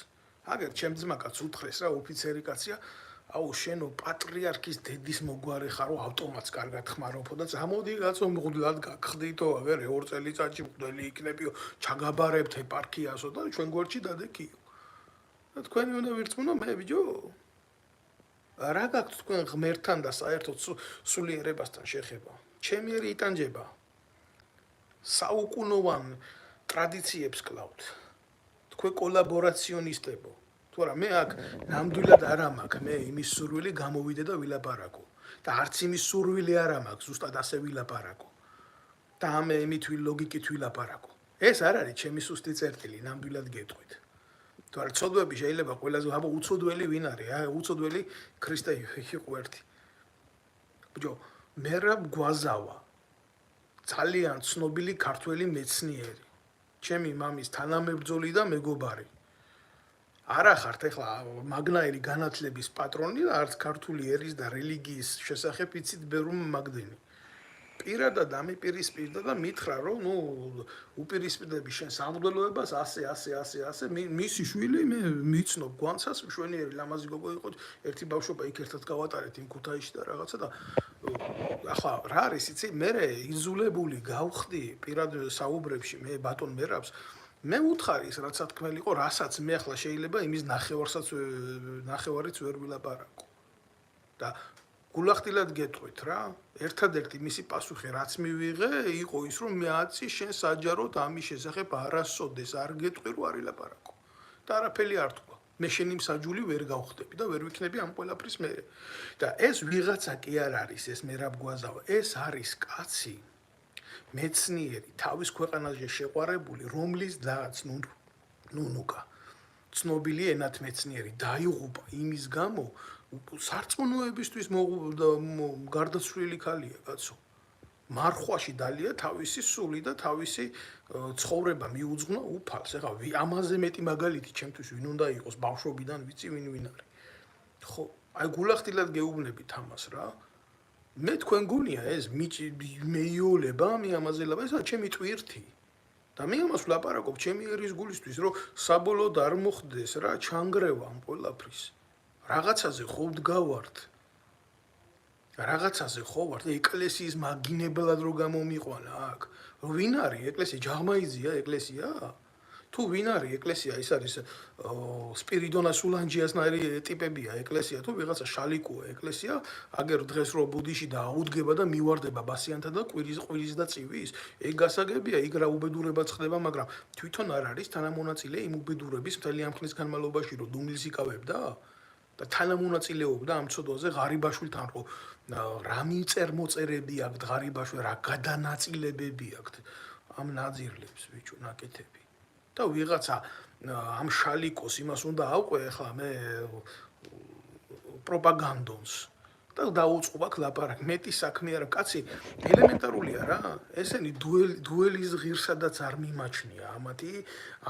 აგერ ჩემ ძმაკაც უთხრეს რა ოფიცერი კაცია, აუ შენო პატრიარქის დედის მოგვარე ხარო ავტომატს კარგად ხმარობო და წამოდი კაცო მღვდლად გაგხდითო, აგერ 2 წელიწადში მღვდელი იქნებიო, ჩაგაბარებთ ეპარქიასო და ჩვენ გვერდში დადექიო. და თქვენი უნდა ვირწმუნო მე ბიჭო? რა გაქვთ თქვენ ღმერთთან და საერთოდ სულიერებასთან შეხება? ჩემი იტანჯება. საუკუნოვან ტრადიციებს კლავთ. თქვენ კოლაბორაციონისტებო. თორა მე აქ ნამდვილად არ მაქვს მე იმის სურვილი გამოვიდე და ვილაპარაკო. და არც იმის სურვილი არ მაქვს ზუსტად ასე ვილაპარაკო. და ამე იმით ლოგიკით ვილაპარაკო. ეს არ არის ჩემი სუსტი წერტილი, ნამდვილად გეტყვით. თორა ცოდვები შეიძლება ყველაზე აბა უცოდველი ვინ არის? უცოდველი ქრისტე იყო ერთი. ბიჭო, მერაბ გვაზავა. ძალიან ცნობილი ქართველი მეცნიერი. ჩემი მამის თანამებრძოლი და მეგობარი. არა ხართ ეხლა მაგნაირი განათლების პატრონი და არც ქართული ერის და რელიგიის შესახებ იცით ბევრ მაგდენი. პირადად ამიპირისპირდა და მითხრა რომ ნუ უპირისპირდები შენ სამღვდელოებას ასე მისი შვილი მე მიცნობ გვანცას მშვენიერი ლამაზი გოგო იყო ერთი ბავშვობა იქ ერთად გავატარეთ იმ ქუთაისში და რაღაცა და ახლა რა არის იცი მე იზულებული გავხდი პირად საუბრებში მე ბატონ მერაბს მე უთხარი ის რაც თქმელი იყო რასაც მე ახლა შეიძლება იმის ნახევარიც ვერ ვილაპარაკო და გულახდილად გეტყვით რა ერთადერთი მისი პასუხი რაც მივიღე იყო ის რომ მე აცი შენ საჯაროდ ამის შესახებ არასოდეს არ გეტყვი რომ არ ილაპარაკო და არაფერი არ თქვა მე შენი მსაჯული ვერ გავხდები და ვერ ვიქნები ამ ყველაფრის მე და ეს ვიღაცა კი არ არის ეს მერაბ გვაზავა ეს არის კაცი მეცნიერი თავის ქვეყანაზე შეყვარებული რომლის დაც ნუნუკა ცნობილი ენათმეცნიერი დაიღუპა იმის გამო სარწმუნოებისთვის გარდაცვლილი ქალია კაცო მარხვაში დალია თავისი სული და თავისი ცხოვრება მიუძღვნა უფალს ეხლა ამაზე მეტი მაგალითი ჩემთვის ვინ უნდა იყოს ბავშვობიდან ვიცი ვინ არის ხო აი გულახდილად გეუბნებით ამას რა მე თქვენ გონია ეს მეიოლება მე ამაზე ლაპარაკობ ესა ჩემი ტვირთი და მე ამას ვლაპარაკობ ჩემი ერის გულისთვის რომ საბოლოოდ არ მოხდეს რა ჩანგრევა ამ ყველაფრის რაღაცაზე ხო ვდგავართ რაღაცაზე ხო ვართ ეკლესიის მაგინებლად რო გამომიყვანა აქ ვინ არის ეკლესია ჯაღმაიზია ეკლესია თუ ვინ არის ეკლესია ის არის სპირიდონა სულანჯიასნაირი ტიპებია ეკლესია თუ ვიღაცა შალიკოა ეკლესია აგერ დღეს რო ბუდიში და აუდგება და მივარდება ბასიანთა და ყვირის და წივის ეგ გასაგებია იქ რა უბედურებაც ხდება მაგრამ თვითონ არ არის თანამონაწილე იმ უბედურების მთელი ამ ხნის განმავლობაში რო დუმილს იკავებდა და თანამონაწილეობდა ამ ცოდვაზე ღარიბაშვილთან რო რა მიწერმოწერები აქვს ღარიბაშვილი რა გადანაწილებები აქვს ამ ნაძირლებს ბიჭო ნაკეთები და ვიღაცა ამ შალიკოს იმას უნდა ავყვე ახლა მე პროპაგანდონს და დაუწყობა ლაპარაკ მეტი საქმე არა კაცი ელემენტარულია რა ესენი დუელის ღირსადაც არ მიმაჩნია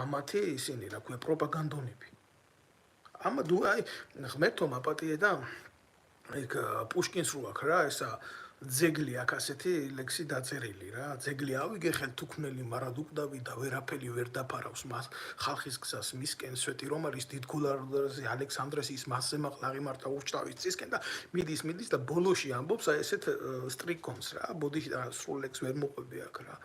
ამათი ისინი რა ქვია პროპაგანდონები ამა აი ღმერთო მაპატიე და ეგ პუშკინს რო აქვს რა ესა ძეგლი აქ ასეთი ლექსი დაწერილი რა ძეგლი ავიგე ხელთუქმნელი მარად უკვდავი და ვერაფერი ვერ დაფარავს მას ხალხის გზას მისკენ სვეტი რომ არის დიდგულარზე ალექსანდრეს ის მასზე მაღლაღი მართა ურჩთავის წისკენ და მიდის და ბოლოში ამბობს აი ესეთ სტრიკონს რა ბოდიში და სრულ ლექს ვერ მოყვები აქ რა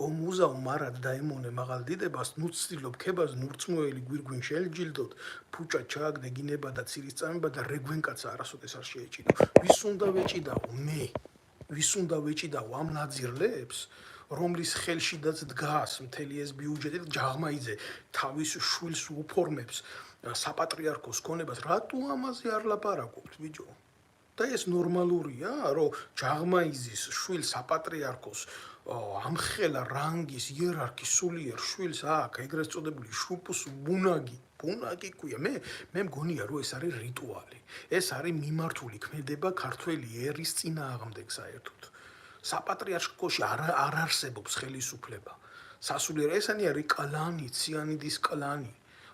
ომუზავ მარად დაემონე მაღალ დიდებას ნუცდილობ ქებას ნურწმუელი გვირგვინ შეელჯილდოთ ფუჭა ჩააგდე გინება და ცირის წამება და რეგვენკაცა არასოდეს არ შეეჭიდო ვის უნდა ვეჭიდაო მე ვის უნდა ვეჭიდაო ამ ნაძირლებს რომლის ხელშიდაც დგას მთელი ეს ბიუჯეტი და ჯაღმაიძე თავის შვილს უფორმებს საპატრიარქოს ქონებას რატო ამაზე არ ლაპარაკობთ ბიჭო და ეს ნორმალურია რომ ჯაღმაიზის შვილს საპატრიარქოს ამხელა რანგის იერარქის სულიერ შვილს აქვს ეგრეთ წოდებული შუპუს ბუნაგი ბუნაკიკუია. მე მგონია რომ ეს არის რიტუალი. ეს არის მიმართული ქმედება ქართველი ერის წინააღმდეგ საერთოდ. საპატრიარქოში არ არსებობს ხელისუფლება. სასულიერო ესენი არის კლანი, ციანიდის კლანი,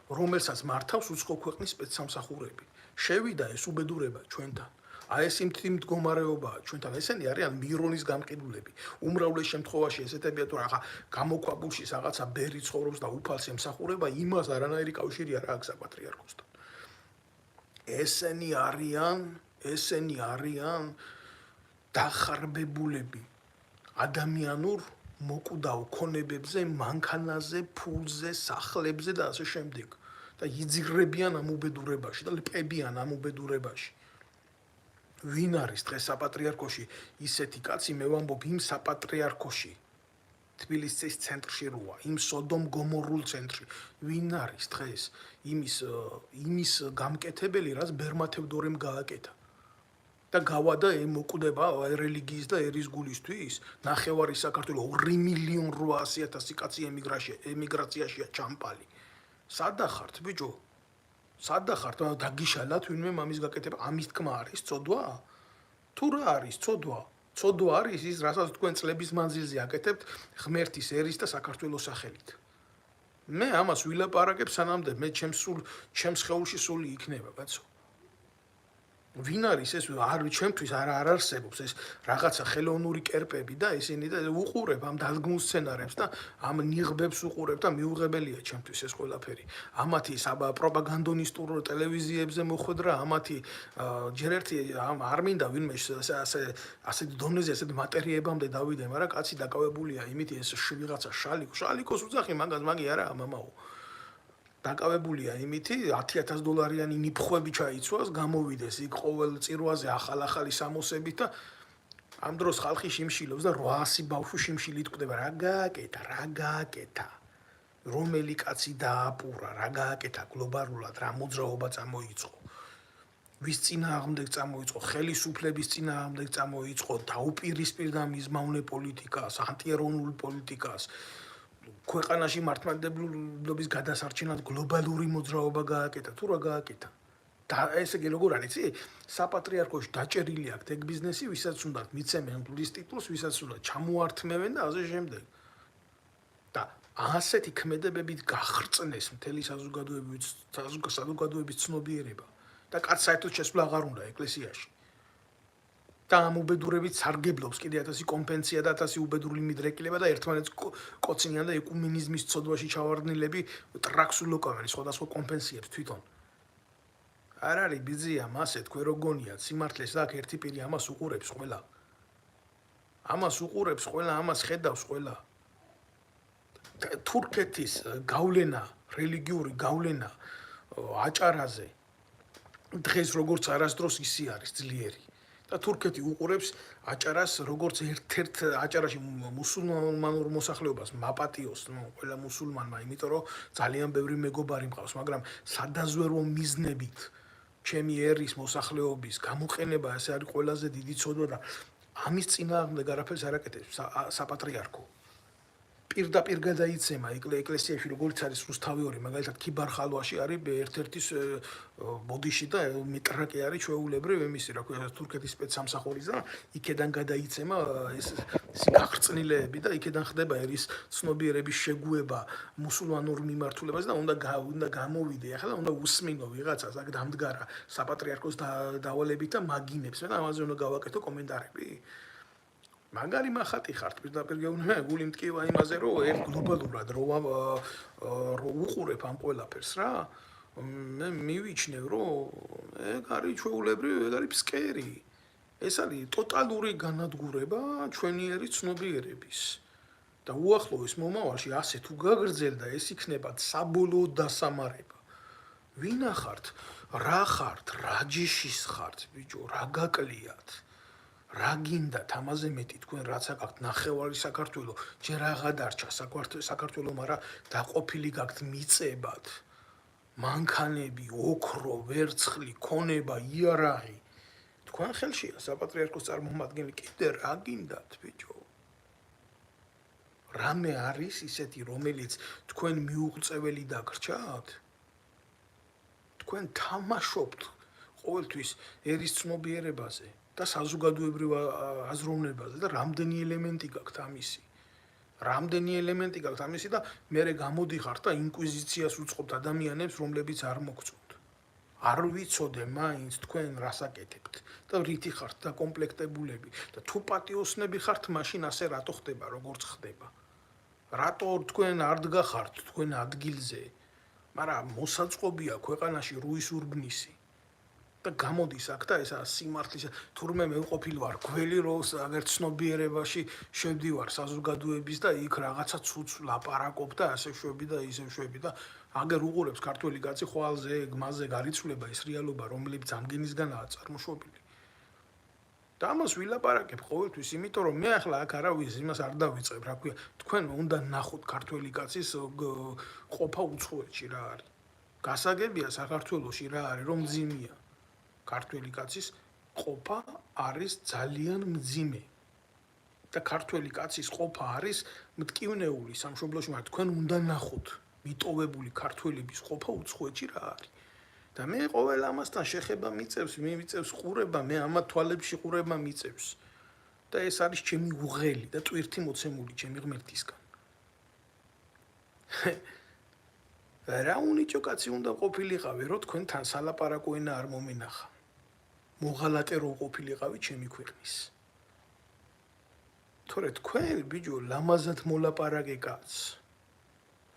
რომელსაც მართავს უცხო ქვეყნის სპეცსამსახურები. შევიდა ეს უბედურება ჩვენთან. აი ეს იმ მდგომარეობაა ჩვენთან. ესენი არიან მირონის გამყიდულები. უმრავლეს შემთხვევაში ესეთებია თუ რაღაცა გამოქვაბულში რაღაცა ბერი ცხოვრობს და უფალს ემსახურება, იმას არანაირი კავშირი არ აქვს საპატრიარქოსთან. ესენი არიან დახარბებულები ადამიანურ მოკვდავ ქონებებზე, მანქანაზე, ფულზე, სახლებზე და ასე შემდეგ. და იძირებიან ამ უბედურებაში და ლპებიან ამ უბედურებაში. ვინ არის დღეს საპატრიარქოში ისეთი კაცი, მე ვამბობ იმ საპატრიარქოში თბილისის ცენტრში როა, იმ სოდომ გომორულ ცენტრში. ვინ არის დღეს იმის გამკეთებელი, რაც ბერმათევდორემ გააკეთა. და გავადა მოკვდება რელიგიის და ერის გულისთვის, ნახევარი საქართველოს 2.800.000 კაცი ემიგრაციაშია ჩამპალი. სადა ხართ ბიჭო? სადა ხართ? დაგიშალათ ვინმე მამის გაკეთება? ამის თქმა არის წოდვა? თუ რა არის წოდვა? წოდვა არის ის, რასაც თქვენ წლების მანძილზე აკეთებთ ღმერთის, ერის და საქართველოს სახელით. მე ამას ვილაპარაკებ სანამდე მე ჩემს ხეულში სული იქნება, კაცო. ვინ არის ეს? ჩემთვის არ არსებობს ეს რაღაცა ხელოვნური კერპები და ისინი და უყურებ ამ დადგმულ სცენარებს და ამ ნიღბებს უყურებ და მიუღებელია ჩემთვის ეს ყველაფერი. ამათი პროპაგანდონისტურ ტელევიზიებზე მოხვედრა, ამათი ჯერ ერთი არ მინდა ვინმე ასეთ დონეზე, ასეთ მატერიებამდე დავიდე, მაგრამ კაცი დაკავებულია იმით, ეს ვიღაცა შალიკოს უძახი მაგას, მაგი არა, მამაო. დაკავებულია იმითი, $10,000 ნიფხვები ჩაიცვას, გამოვიდეს იქ ყოველ წირვაზე ახალი სამოსებით და ამ დროს ხალხი შიმშილობს და 800 ბავშვი შიმშილით კვდება. რა გააკეთა? რომელი კაცი დააპურა, რა გააკეთა გლობალურად, რა მოძრაობა წამოიწყო? ვის წინააღმდეგ წამოიწყო? ხელისუფლების წინააღმდეგ წამოიწყო, დაუპირისპირდა მიზმავნე პოლიტიკას, ანტიეროვნულ პოლიტიკას. ქვეყანაში მართლმადიდებლობის გადასარჩენად გლობალური მოძრაობა გააკეთა, თუ რა გააკეთა? და ესე იგი როგორ არის, იცი? საპატრიარქოში დაჭერილი აქვს ეგ ბიზნესი, ვისაც უნდა მიცემენ გულის ტიტულს, ვისაც უნდა ჩამოართმევენ და ასე შემდეგ. და ასეთი ქმედებებით გახრწნეს მთელი საზოგადოების ცნობიერება და კაც საერთოდ შესვლა აღარ უნდა ეკლესიაში. და ამ უბედურებით სარგებლობს კიდე 1000 კომპენსია და 1000 უბედურული მიდრეკილება და ერთმანეთს კოცინიან და ეკუმენიზმის ცოდვაში ჩავარდნილები ტრაქს ულოკავენ სხვადასხვა კომპენსიებს თვითონ. არ არის ბიზია მასე თქვენ რო გონიათ სიმართლეს აქ ერთი პირი ამას უყურებს ყველა. ამას ხედავს ყველა. თურქეთის გავლენა, რელიგიური გავლენა აჭარაზე დღეს როგორც არასდროს ისი არის ძლიერი. და თურქეთი უყურებს აჭარას როგორც ერთ-ერთ აჭარაში მუსულმანურ მოსახლეობას მაპატიოს, ყველა მუსულმანმა, იმიტომ რომ ძალიან ბევრი მეგობარი მყავს, მაგრამ სადაზვერვო მიზნებით ჩემი ერის მოსახლეობის გამოყენება ეს არის ყველაზე დიდი ცოდვა და ამის წინააღმდეგ არაფერს არ აკეთებს საპატრიარქო. პირდაპირ გადაიცემა ეკლესიაში როგორც არის რუსთავი, მაგალითად ქიბარხალვაში არის ერთ-ერთი ბოდიში და მეტრაკი არის ჩვეულებრივ იმისი, რა ქვია, თურქეთის სპეცსამსახურის და იქედან გადაიცემა ეს გახრწნილეები და იქედან ხდება ერის ცნობიერების შეგუება მუსულმანურ მიმართულებას და უნდა გამოვიდე, ახლა უნდა უსმინო ვიღაცას, აქ დამდგარა საპატრიარქოს დავალებით და მაგინებს და ამაზე უნდა გავაკეთო კომენტარები. მაგარი მახატი ხართ პირდაპირ გეუბნები, გული მტკივა იმაზე, რომ ერთ გლობალურად რო უყურებ ამ ყველაფერს რა. მე მივიჩნევ, რომ ეგ არის ჩვეულებრივ, ეგ არის ფსკერი. ეს არის ტოტალური განადგურება ჩვენი ერის ცნობიერების. და უახლოეს მომავალში ასე თუ გაგრძელდა, ეს იქნება საბოლოო დასამარება. ვინა ხართ? რა ხართ? რა ჯიშის ხართ, ბიჭო, რა გაკლიათ? რა გინდათ ამაზე მეტი თქვენ რაც აკაქვთ ნახევარი საქართველო ჯერ აღარ დარჩა საქართველო, მაგრამ დაყოფილი გაქვთ მიწებად, მანქანები, ოქრო, ვერცხლი, ქონება, იარაღი. თქვენ ხელშია საპატრიარქოს წარმომადგენელი, კიდე რა გინდათ ბიჭო? რამე არის ისეთი, რომელიც თქვენ მიუღწეველი დაგრჩათ? თქვენ თამაშობთ ყოველთვის ერის ცნობიერებაზე და საზოგადოებრივ აზროვნებაზე და რამდენი ელემენტი გაქვთ ამისი. რამდენი ელემენტი გაქვთ ამისი და მერე გამოდიხართ და ინკვიზიციას უწყობთ ადამიანებს, რომლებიც არ მოგწონთ. არ ვიცოდე მაინც თქვენ რას აკეთებთ და რითი ხართ დაკომპლექტებულები და თუ პატიოსნები ხართ, მაშინ ასე რატო ხდება, როგორც ხდება. რატო თქვენ არ დგახართ თქვენ ადგილზე, მაგრამ მოსაწყობია ქვეყანაში რუის ურბნისი. და გამოდის აქ და ესა სიმართლის თურმე მე ვყოფილი ვარ გველი როს აგერ ცნობიერებაში შევდივარ საზოგადოების და იქ რაღაცა ცუც ლაპარაკობ და ასე შვები და ისე შვები და აგერ უყურებს ქართველი კაცი ხვალზე გმაზე გარიცვლება ეს რეალობა რომლებიც ამგენისგანაა წარმოშობილი და ამას ვილაპარაკებ ყოველთვის იმიტომ რომ მე ახლა აქ არავის იმას არ დავიწყებ რა ქვია თქვენ უნდა ნახოთ ქართველი კაცის ყოფა უცხოეთში რა არის გასაგებია საქართველოში რა არის რომ მძიმეა ქართველი კაცის ყოფა არის ძალიან მძიმე და ქართველი კაცის ყოფა არის მტკივნეული სამშობლოში მაგრამ თქვენ უნდა ნახოთ მიტოვებული ქართველების ყოფა უცხოეთში რა არის და მე ყოველ ამასთან შეხება მიწევს მე მიწევს ყურება მე ამა თვალებში ყურება მიწევს და ეს არის ჩემი უღელი და ტვირთი მოცემული ჩემი ღმერთისგან რა უნიჭო კაცი უნდა ყოფილიყავი რომ თქვენთან სალაპარაკო ენა არ მომენახა მოღალატე რო ყოფილიყავი ჩემი ქვეყნის. თორე თქვენ ბიჭო ლამაზად მოლაპარაკე კაც.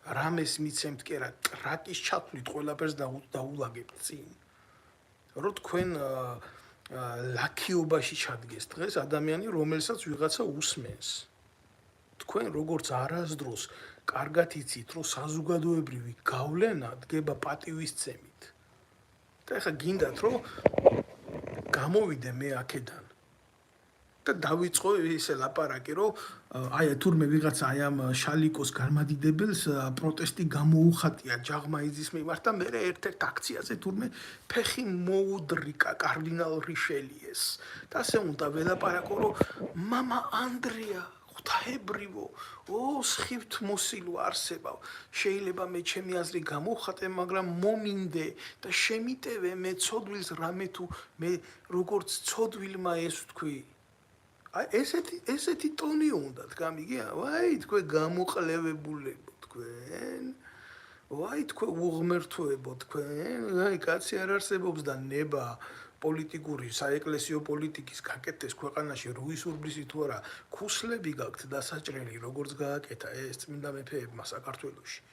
რამეს მიცემთ კი რა ტრაკის ჩათვლით ყველაფერს დაულაგებთ წინ. რო თქვენ ლაქიობაში ჩადგეს დღეს ადამიანი რომელსაც ვიღაცა უსმენს. თქვენ როგორც არასდროს კარგად იცით რომ საზოგადოებრივი გავლენა დგება პატივისცემით. და ეხა გინდათ რომ გამოვიდე მე აქედან და დავიწყო ისე ლაპარაკი რომ აი თურმე ვიღაცა აი ამ შალიკოს განმადიდებელს პროტესტი გამოუხატია ჯაღმაიძის მიმართ და მე ერთ-ერთ აქციაზე თურმე ფეხი მოუდრიკა კარდინალ რიშელიეს და ასე უნდა ველაპარაკო რომ მამა ანდრია ღვთაებრივო სხივთ მოსილო არსებავ შეიძლება მე ჩემი აზრი გამოვხატე მაგრამ მომინდე და შემიტევე მე ცოდვილს რამე თუ მე როგორც ცოდვილმა ეს ვთქვი აი ესეთი ტონი უნდა გამიგია ვაი თქვენ გამოყლევებულებო თქვენ ვაი თქვენ უღმერთოებო თქვენ აი კაცი არ არსებობს და ნება პოლიტიკური საეკლესიო პოლიტიკის გაკეთდეს ქვეყანაში რუის ურბლისი თუ არა ქუსლები გაქვთ დასაჭრელი როგორც გააკეთა ეს წმინდა მეფეებმა საქართველოში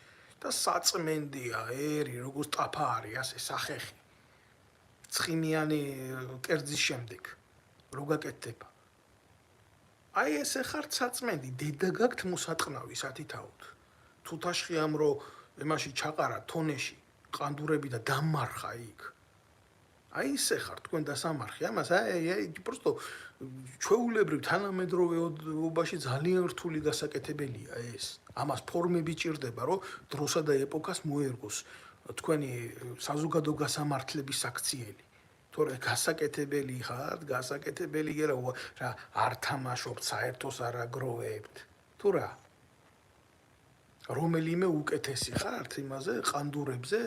და საწმენდია ერი როგორც ტაფა არის ასე სახეხი ცხიმიანი კერძის შემდეგ რო გაკეთდება აი ესე ხართ საწმენდი დედა გაქვთ მოსატყნავი სათითაოდ თუთაშხიამ რო ემაში ჩაყარა თონეში ყანდურები და დამარხა იქ აი ესე ხარ თქვენ დასამარხი ამას აი просто ჩვეულებრივ თანამედროვეობაში ძალიან რთული გასაკეთებელია ეს ამას ფორმები ჭირდება რომ დროსა და ეპოქას მოერგოს თქვენი საზოგადო გასამართლების აქციელი თორე გასაკეთებელი ხართ გასაკეთებელი რა არ თამაშობთ საერთოს არ აგროვებთ თუ რა რომელიმე უკეთესი ხართ იმაზე ყანდურებზე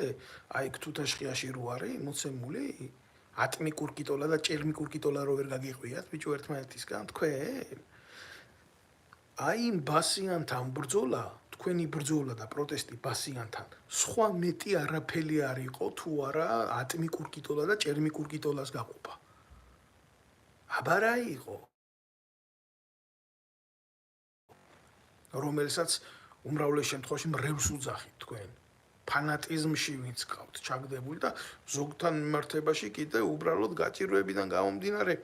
აი თუთაშხიაში რო არის მოცემული ატმიკურ კიტოლა და ჭერმიკურ კიტოლა რო ვერ გაგიყვიათ ბიჭო ერთმანეთისგან თქვენ აი იმ ბასიანთან ბრძოლა თქვენი ბრძოლა და პროტესტი ბასიანთან სხვა მეტი არაფერი არ იყო თუ არა ატმიკურ კიტოლა და ჭერმიკურ კიტოლას გაყოფა აბა რა იყო რომელსაც უმრავლეს შემთხვევაში მრევლს უძახით თქვენ ფანატიზმში ვინც ყავთ ჩაგდებული და ზოგთან მიმართებაში კიდე უბრალოდ გაჭირვებიდან გამომდინარე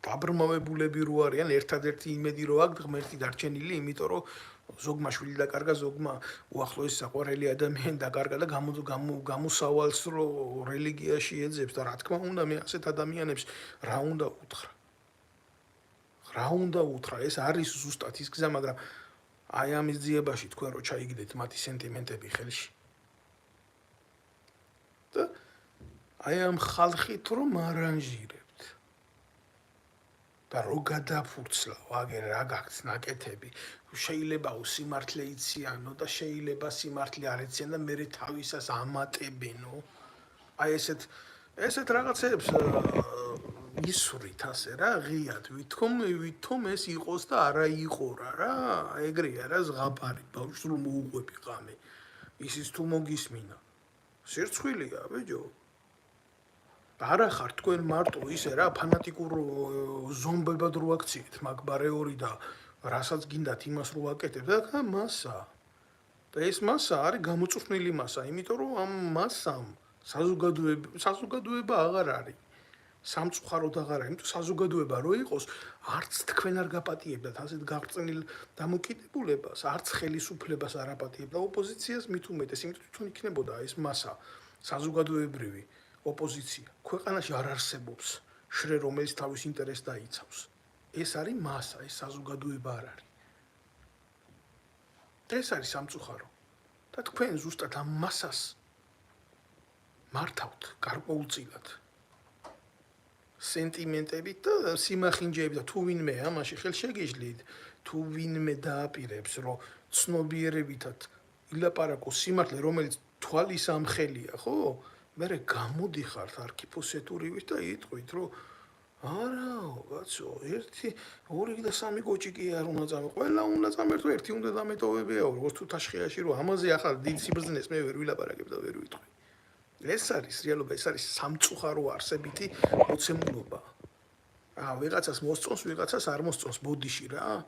დაბრმავებულები რო არიან ერთადერთი იმედი რო აქვს ღმერთი დარჩენილი იმიტომ რომ ზოგმა შვილი დაკარგა ზოგმა უახლოესი საყვარელი ადამიანი დაკარგა და გამოსავალს რო რელიგიაში ეძებს და რა თქმა უნდა მე ასეთ ადამიანებს რა უნდა უთხრა ეს არის ზუსტად ის გზა მაგრამ აი ამის ძიებაში თქვენ რო ჩაიგდეთ მათი სენტიმენტები ხელში და აი ამ ხალხით რომ არანჟირებთ და რო გადაფურცლავ აგერ რა გაქვს ნაკეთები შეიძლება სიმართლე იციანო და შეიძლება სიმართლე არ იციან და მე თავისას ამატებენო. აი ესეთ რაღაცებს ისვრით ასე რა, ღიად ვითომ ეს იყოს და არა იყო რა, ეგრეა რა ზღაპარი, ბავშვს რომ მოუყვები ღამე. ისიც თუ მოგისმინა. სირცხვილია, ბიჭო. არა ხარ თქვენ მარტო ისე რა ფანატიკურ ზომბებად რო აქციეთ, მაგ ბარეორი და რასაც გინდათ იმას რო აკეთებ და მასა. და ეს მასა არის გამოწვეული მასა, იმიტომ რომ ამ მასამ საზოგადოება აღარ არის. სამწუხაროდ აღარ არის, იმიტომ საზოგადოება რო იყოს, არც თქვენ არ გაპატიებდათ ასეთ გაღწნილ დამოკიდებულებას, არც ხელისუფლებას არ აპატიებდა ოპოზიციას მით უმეტეს, იმიტომ თვითონ იქნებოდა ეს მასა საზოგადოებრივი ოპოზიცია. ქვეყანაში არ არსებობს შრე, რომელიც თავის ინტერესს დაიცავს. ეს არის მასა, ეს საზოგადოება არ არის. ეს არის სამწუხარო. და თქვენ ზუსტად ამ მასას მართავთ გარკვეულწილად. სენტიმენტებით და სიმახინჯეებით და თუ ვინმე ამაში ხელშეგეშლით, თუ ვინმე დააპირებს, რომ ცნობიერებითად ილაპარაკოს სიმართლე, რომელიც თვალის ამხელია, ხო? მე გამოდიხართ არქიფოსეთურივით და იტყვით, რომ არაო, კაცო, 1, 2 და 3 კოჭი კი არ უნდა წამე. ყველა უნდა წამერთო, ერთი უნდა დამეტოვებიაო, როგორც თუ თაშხიაში რომ ამაზე ახლა დიდ სიბრძნეს მე ვერ ვილაპარაკებ და ვერ ვიტყვი. ეს არის რეალობა, ეს არის სამწუხარო არსებითი მოცემულობა. ვიღაცას მოსწონს, ვიღაცას არ მოსწონს ბოდიში რა.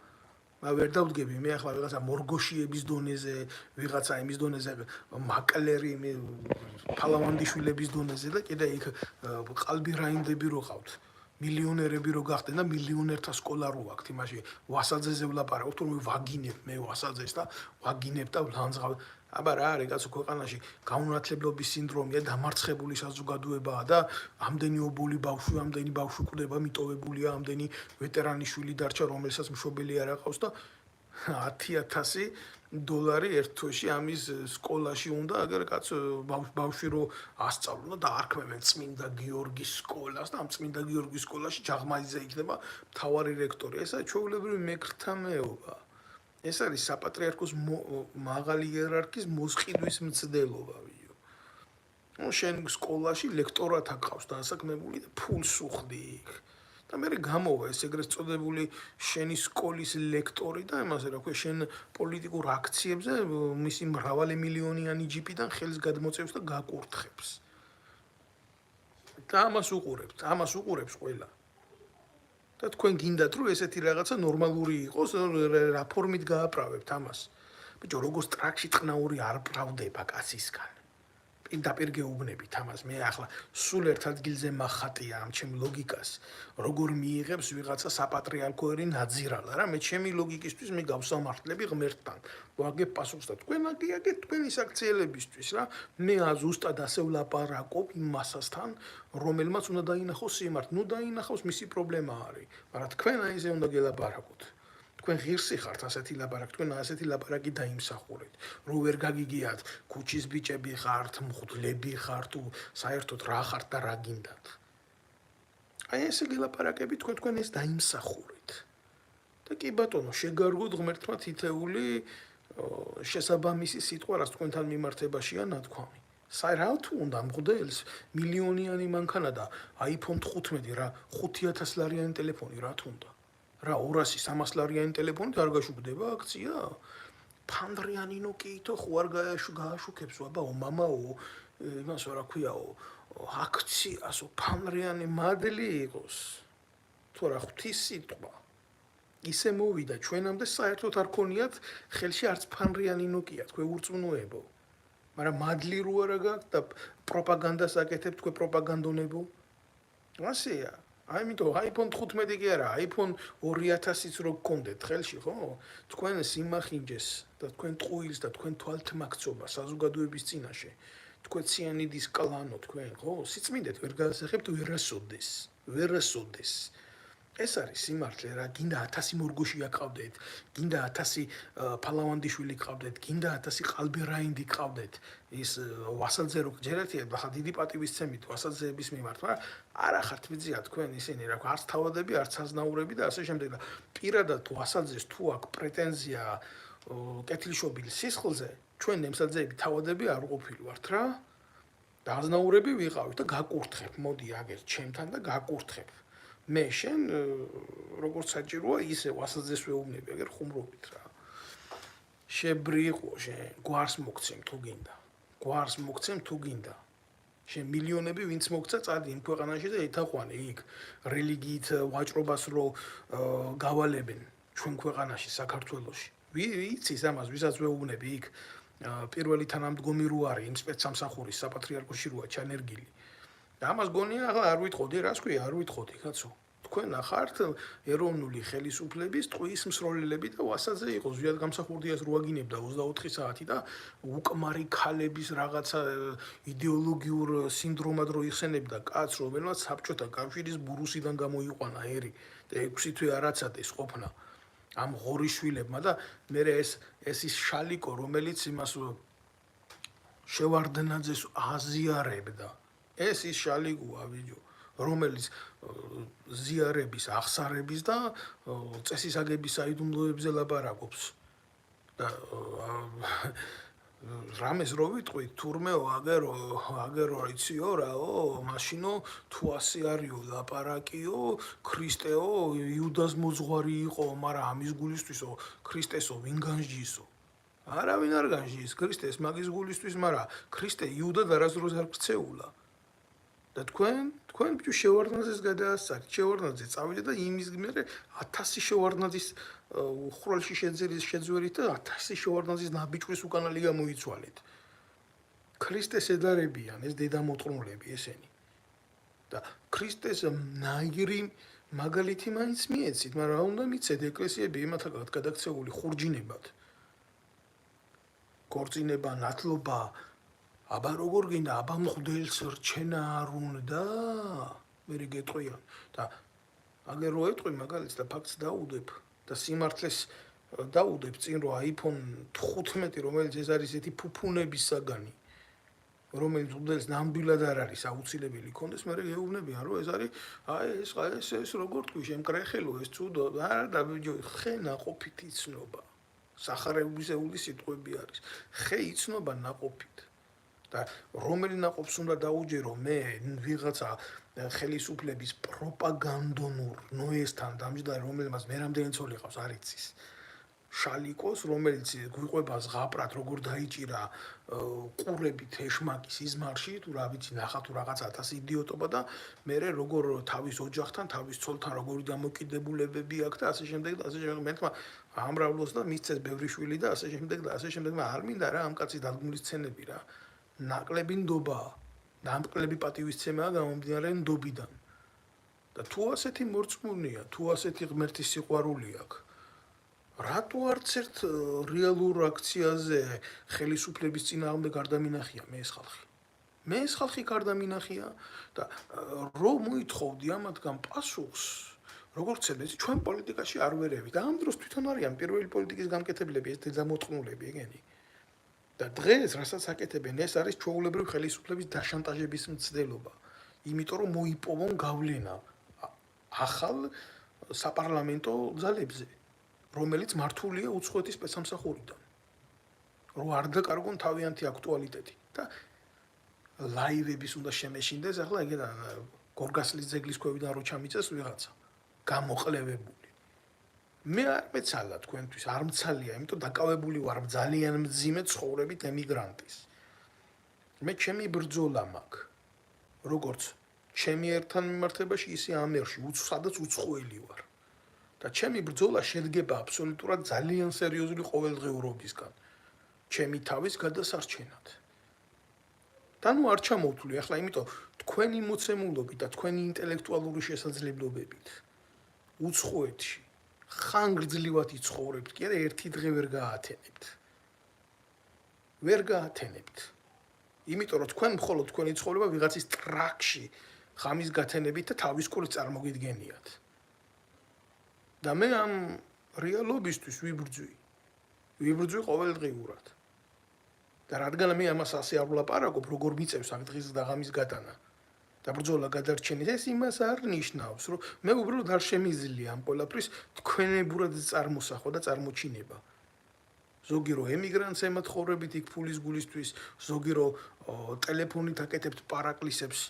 ვერ დავდგები მე ახლა ვიღაცა მორგოშიების დონეზე, ვიღაცა იმის დონეზე, მაკლერი, ფალავანდიშვილების დონეზე და კიდე იქ ყალბი რაინდები რო ყავთ. მილიონერები რო გახდნენ და მილიონერთა სკოლა რო აქვს, იმაში ვასაძეზე ვლაპარაკობ, თუ ვაგინებ მე ვასაძეს და ვაგინებ და ვლანძღავ. აბა რა არის კაცო ქვეყანაში გაუნათლებლობის სინდრომია, დამარცხებული საზოგადოებაა და ამდენი ობოლი ბავშვი, ამდენი ბავშვი კვდება, მიტოვებულია, ამდენი ვეტერანიშვილი დარჩა, რომელსაც მშობელი არ აყავს და $10,000 ერთ თვეში ამის სკოლაში უნდა, აგერ კაცო ბავშვი რო ასწავლო და დაარქმევენ წმინდა გიორგის სკოლას და ამ წმინდა გიორგის სკოლაში ჯაღმაძე იქნება მთავარი რექტორი. ესა ჩვეულებრივი მეკრთა მეობა. ეს არის საპატრიარქოს მაღალი იერარქიის მოსყიდვის მცდელობა, ვიო. შენ სკოლაში ლექტორად აკავს დასაქმებული და ფულს უხდი იქ. და მე გამოვა ეს ეგრეთ წოდებული შენი სკოლის ლექტორი და იმაზე რა ქვია, შენ პოლიტიკურ აქციებზე მისი მრავალი მილიონიანი ჯიპიდან ხელს გადმოწევს და გაკურთხებს. და ამას უყურებს ყველა. და თქვენ გინდათ რომ ესეთი რაღაცა ნორმალური იყოს, რა ფორმით გააправებთ ამას. ბიჭო, როგორც ტრაქში წყნაური არ პრავდება კაცისგან. პირდაპირ გეუბნებით ამას. მე ახლა სულ ერთ ადგილზე მახატია ამ ჩემ ლოგიკას, როგორ მიიღებს ვიღაცა საპატრიარქო ერი ნაძირალა რა. მე ჩემი ლოგიკისთვის მე გავსამართლები ღმერთთან. ვაგებ პასუხს და თქვენ აგიაგეთ თქვენი საქციელებისთვის რა. მე ზუსტად ასე ვლაპარაკობ იმ მასასთან, რომელმაც უნდა დაინახოს სიმართლე. ნუ დაინახოს, მისი პრობლემა არის. მაგრამ თქვენ აიზე უნდა გელაპარაკოთ. თქვენ ღირსი ხართ ასეთი ლაპარაკი, თქვენ ასეთი ლაპარაკი დაიმსახურეთ. რო ვერ გაგიგიათ, ქუჩის ბიჭები ხართ, მღვდლები ხართ, თუ საერთოდ რა ხართ და რა გინდათ. აი ესე გელაპარაკები თქვენ ეს დაიმსახურეთ. და კი ბატონო, შეგარგოთ ღმერთმა თითეული შესაბამისი სიტყვა, რაც თქვენთან მიმართებაშია ნათქვამი. რა თუ უნდა მღვდელს მილიონიანი მანქანა და iPhone 15 რა 5,000 ლარიანი ტელეფონი რა თუ უნდა. რა 200-300 ლარიანი ტელეფონით არ გაშუქდება აქცია? ფანდრიანი ნოკიითო ხო არ გააშუქებს, აბაო მამაო, იმას რა ქვიაო, აქციასო ფანდრიანი მადლი იყოს. თუ რა ღვთის სიტყვა. ისე მოვიდა ჩვენამდე საერთოდ არ ქონიათ ხელში არც ფანდრიანი ნოკია, თქვენ ურწმუნოებო. მაგრამ მადლი რო არა გაქვთ და პროპაგანდას აკეთებთ, თქვენ პროპაგანდონებო. ასეა. ამიტომ iPhone 15 კი არა, iPhone 2000-იც რო გქონდეთ ხელში, ხო? თქვენ სიმახინჯეს და თქვენ ტყუილს და თქვენ თვალთმაქცობა საზოგადოების წინაშე. თქვენ ციანიდის კლანო თქვენ, ხო? სიწმინდეთ ვერ გაასახებთ ვერასოდეს. ეს არის სიმართლე რა, გინდა 1000 მორგოშია ყავდეთ, გინდა 1000 ფალავანდიშვილი ყავდეთ, გინდა 1000 ყალბერაინდი ყავდეთ. ის ვასალძე რო ჯერერთია, ხა დიდი პატივისცემით ვასალძეების მიმართ, მაგრამ არა ხართ მიწია თქვენ ისინი რა, არც თავადები, არც აზნაურები და ასე შემდეგ და პირადად ვასალძეს თუ აქვს პრეტენზია კეთილშობილი სისხლზე, ჩვენ ნემსაძეები თავადები არ ყოფილი ვართ რა. და აზნაურები ვიყავით და გაკურთხებ, მოდი აგერ ჩემთან და გაკურთხებ. მე შენ როგორც საჭიროა ისე ვასალძეს ვეუბნები აგერ ხუმრობით რა. შებრიყო შენ გვარს მოგცემ თუ გინდა. გვარს მოგცემ თუ გინდა. შენ მილიონები ვინც მოგცა წადი იმ ქვეყანაში და ეთაყვანე იქ რელიგიით ვაჭრობას რო გავალებენ ჩვენ ქვეყანაში საქართველოში. ვიცის ამას ვისაც ვეუბნები იქ პირველი თანამდგომი რო არის იმ სპეცსამსახურის საპატრიარქოში როა ჩანერგილი. და ამას გონია ახლა არ ვითხოვდი, რას ქვია, არ ვითხოვდი, კაცო. თქვენ ახართ ეროვნული ხელისუფლების ტყუის მსროლელები და ვასალძე იყო ზვიად გამსახურდიას რო აგინებდა 24 საათი და უკმარი ქალების რაღაცა იდეოლოგიურ სინდრომად რო იხსენებდა კაცს, რომელსაც საბჭოთა კავშირის ბურუსიდან გამოიყვანა ერი და 6 თვე არაცადეს ყოფნა ამ ღორიშვილებმა და მე ეს ის შალიკო, რომელიც იმას შევარდნაძეს აზიარებდა. ეს ის შალიკოა ბიჭო, რომელიც ზიარების, ახსარების და წესისაგების საიდუმლოებზე ლაპარაკობს. და რამეს რო ვიტყვით, თურმეო აგერო იციო რაო, მაშინო თუ ასე არისო ლაპარაკიო, ქრისტეო იუდას მოძღვარი იყო, მაგრამ ამის გულისთვისო ქრისტესო ვინ განსჯისო? არავინ არ განსჯის ქრისტეს მაგის გულისთვის, მაგრამ ქრისტე იუდად არასდროს არ ქცეულა. და თქვენ ბიჭო შევარდნაძეს გადაასწარით, შევარდნაძე წავიდა და იმის მერე 1000 შევარდნაძის ხვრელში შეძვერით და 1000 შევარდნაძის ნაბიჯვრის უკანალი გამოიცვალეთ. ქრისტეს ედარებიან ეს დედამოწმულები ესენი. და ქრისტეს ნაირი მაგალითი მაინც მიეცით, მაგრამ რა უნდა მიცეთ ეკლესიები ემათაგად გადაქცეული ხურჯინებად. ქორწინება, ნათლობა აბა როგორ გინდა, აბა მღვდელს რჩენა არ უნდა? მე გეტყვიან და აგერ რო ეტყვი მაგალითს და ფაქტს დაუდებ და სიმართლეს დაუდებ წინ რო iPhone 15 რომელიც ეს არის ესეთი ფუფუნების საგანი, რომელიც მღვდელს ნამდვილად არ არის აუცილებელი კონდეს, მე გეუბნებიან რომ ეს არის ეს როგორ თქვი შემკრეხელო ეს ცუდო და ბიჭო ხე ნაყოფით იცნობა. სახარებისეული სიტყვები არის. ხე იცნობა ნაყოფით. და რომელი ნაყოფს უნდა დაუჯერო მე ვიღაცა ხელისუფლების პროპაგანდონურ ნოესთან დამჯდარი, რომელმაც მე რამდენი ცოლი ყავს არ იცის. შალიკოს, რომელიც გვიყვება ზღაპრად, როგორ დაიჭირა ყურებით ეშმაკის იზმარში, თუ რა ვიცი, ნახა თუ რაღაცა 1000 იდიოტობა და მე როგორ თავის ოჯახთან, თავის ცოლთან როგორი დამოკიდებულებები აქვს და ასე შემდეგ და ასე შემდეგ. მე თქმა ამრავლოს და მისცეს ბევრი შვილი და ასე შემდეგ და ასე შემდეგ, მაგრამ არ მინდა რა ამ კაცის დადგმული სცენები რა. ნაკლები ნდობა, ნაკლები პატივისცემაა გამომდინარე ნდობიდან. და თუ ასეთი მორწმუნეა, თუ ასეთი ღმერთის სიყვარული აქვს, რატო არც ერთ რეალურ აქციაზე ხელისუფლების წინააღმდეგ არ დამინახია მე ეს ხალხი? მე ეს ხალხი არ დამინახია და რომ მოითხოვდი ამათგან პასუხს, როგორც ცედეთ, ჩვენ პოლიტიკაში არ ვერევით. და ამ დროს თვითონ არიან პირველი პოლიტიკის გამკეთებლები, ეს დედამოწმულები ეგენი. და დღეს რასაც აკეთებენ, ეს არის ჩვეულებრივი ხელისუფლების დაშანტაჟების მცდელობა. იმიტომ რომ მოიპოვონ გავლენა ახალ საპარლამენტო ძალებზე, რომელიც მართულია უცხოეთის სპეცსამსახურიდან. რომ არ დაკარგონ თავიანთი აქტუალიტეტი და ლაივების უნდა შემეშინდეს, ახლა ეგ გორგასლის ძეგლის ქვევიდან რო ჩამიწეს ვიღაცა გამოყლევებული. მე არ მეცალა თქვენთვის, არ მცალია, იმიტომ დაკავებული ვარ ძალიან მძიმე ცხოვრებით ემიგრანტის. მე ჩემი ბრძოლა მაქვს. როგორც ჩემი ერთთან მიმართებაში, ისე ამერში, სადაც უცხოელი ვარ. და ჩემი ბრძოლა შედგება აბსოლუტურად ძალიან სერიოზული ყოველდღიურობისგან. ჩემი თავის გადასარჩენად. და ნუ არ ჩამოვთვლი ახლა, იმიტომ თქვენი მოცემულობით და თქვენი ინტელექტუალური შესაძლებლობებით უცხოეთში ხანგრძლივად იცხოვრებთ, კი არა ერთი დღე ვერ გაათენებთ. ვერ გაათენებთ. იმიტომ რომ თქვენ მხოლოდ თქვენი ცხოვრება ვიღაცის ტრაქში ხამის გათენებით და თავის კურს წარმოგიდგენიათ. და მე ამ რეალობისთვის ვიბრძვი ყოველდღიურად. და რადგან მე ამას ასე არ ვლაპარაკობ, როგორ მიწევს აქ დღის და ღამის გატანა და ბრძოლა გადარჩენის, ეს იმას არ ნიშნავს, რომ მე უბრალოდ არ შემიძლია ამ ყველაფრის თქვენებურად წარმოსახვა და წარმოჩინება. ზოგი რო ემიგრანტს ემათხოვრებით იქ ფულის გულისთვის, ზოგი რო ტელეფონით აკეთებთ პარაკლისებს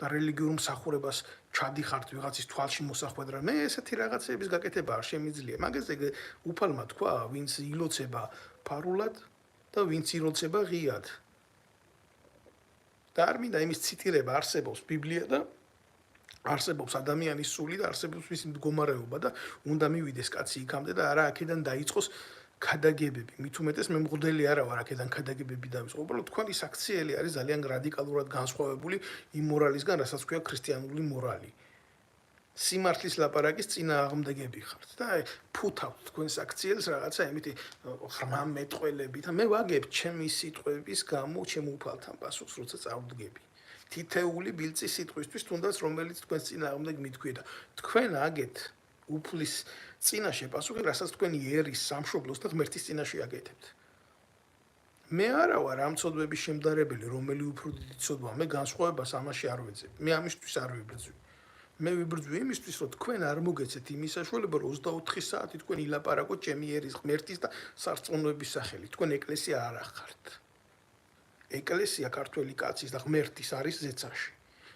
და რელიგიურ მსახურებას ჩადიხართ ვიღაცის თვალში მოსახვედრა. მე ესეთი რაღაცების გაკეთება არ შემიძლია. მაგაზე უფალმა თქვა, ვინც ილოცება ფარულად და ვინც ილოცება ღიად. და არ მინდა იმის ციტირება, არსებობს ბიბლია და არსებობს ადამიანის სული და არსებობს მისი მდგომარეობა და უნდა მივიდეს კაცი იქამდე და არა აქედან დაიწყოს ქადაგებები. მით უმეტეს მე მღვდელი არა ვარ აქედან ქადაგებები დავიწყო. უბრალოდ თქვენი საქციელი არის ძალიან რადიკალურად განსხვავებული იმ მორალისგან, რასაც ქვია ქრისტიანული მორალი. სიმართლის ლაპარაკის წინააღმდეგები ხართ და ფუთავთ თქვენ საქციელს რაღაცა იმითი ღრმა მეტყველებით. მე ვაგებ ჩემი სიტყვების გამო ჩემ უფალთან პასუხს, როცა წავდგები. თითეული ბილწი სიტყვისთვის, თუნდაც რომელიც თქვენს წინააღმდეგ მithქვია. თქვენ აგეთ უფლის წინაშე პასუხი, რასაც თქვენი ერის, სამშობლოს და ღმერთის წინაშე აკეთებთ. მე არა ვარ ამ ცოდვების შემდარებელი, რომელი უფრო დიდი ცოდვაა. მე განსხვავებას ამაში არ ვეძებ. მე ამისთვის არ ვიბრძვი. მე ვიბრძვი იმისთვის, რომ თქვენ არ მოგეცეთ იმის საშუალება, რომ 24 საათი თქვენ ილაპარაკოთ ჩემი ერის, ღმერთის და სარწმუნოების სახელით. თქვენ ეკლესია არ ახართ. ეკლესია ქართველი კაცის და ღმერთის არის ზეცაში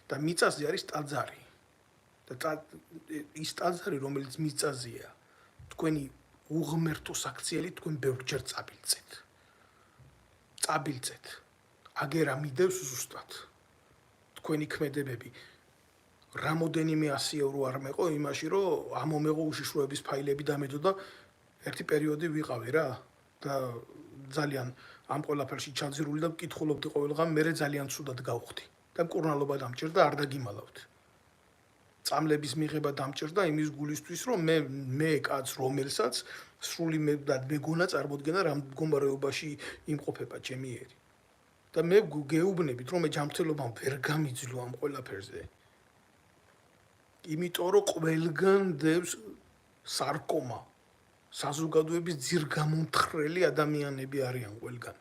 და მიწაზე არის ტაძარი. და ის ტაძარი, რომელიც მიწაზეა, თქვენი უღმერთო საქციელი თქვენ ბევრჯერ წაბილწეთ. აგერა მიდევს ზუსტად. თქვენი ქმედებები რამოდენიმე 100 ევრო არ მეყო იმაში, რომ ამომეღო უშიშროების ფაილები დამედო და ერთი პერიოდი ვიყავი რა და ძალიან ამ ყველაფერში ჩაძირული და მკითხულობდი ყოველდღე, მე ძალიან ცუდად გავხდი და მკურნალობა დამჭირდა, არ დაგიმალავთ. წამლების მიღება დამჭირდა იმის გულისთვის, რომ მე კაც რომელსაც სრული მეგონა წარმოდგენა რამ მდგომარეობაში იმყოფება ჩემი ერი. და მე გეუბნებით, რომ მე ჯანმრთელობამ ვერ გამიძლო ამ ყველაფერზე. იმიტომ რომ ყველგან დევს სარკომა. საზოგადოების ძირგამომთხრელი ადამიანები არიან ყველგან.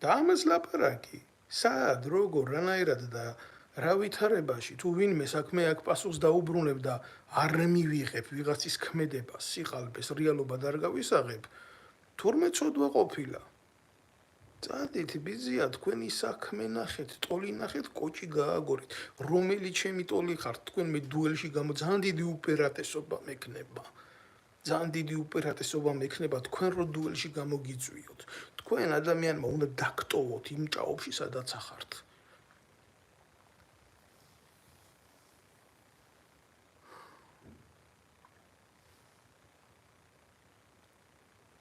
და ამას ლაპარაკი, სად, როგორ, რანაირად და რა ვითარებაში, თუ ვინმე საქმე აქ პასუხს დაუბრუნებ და არ მივიღებ ვიღაცის ქმედებას, სიყალბეს, რეალობად არ გავისაღებ, თურმე ცოდვა ყოფილა. წადით, ბიზია, თქვენი საქმე ნახეთ, ტოლი ნახეთ, კოჭი გააგორით. რომელი ჩემი ტოლი ხართ, თქვენ მე დუელში ძალიან დიდი უპირატესობა მექნება. ძალიან დიდი უპირატესობა მექნება თქვენ რო დუელში გამოგიწვიოთ. თქვენ ადამიანმა უნდა დაგტოვოთ იმ ჭაობში, სადაც ახართ.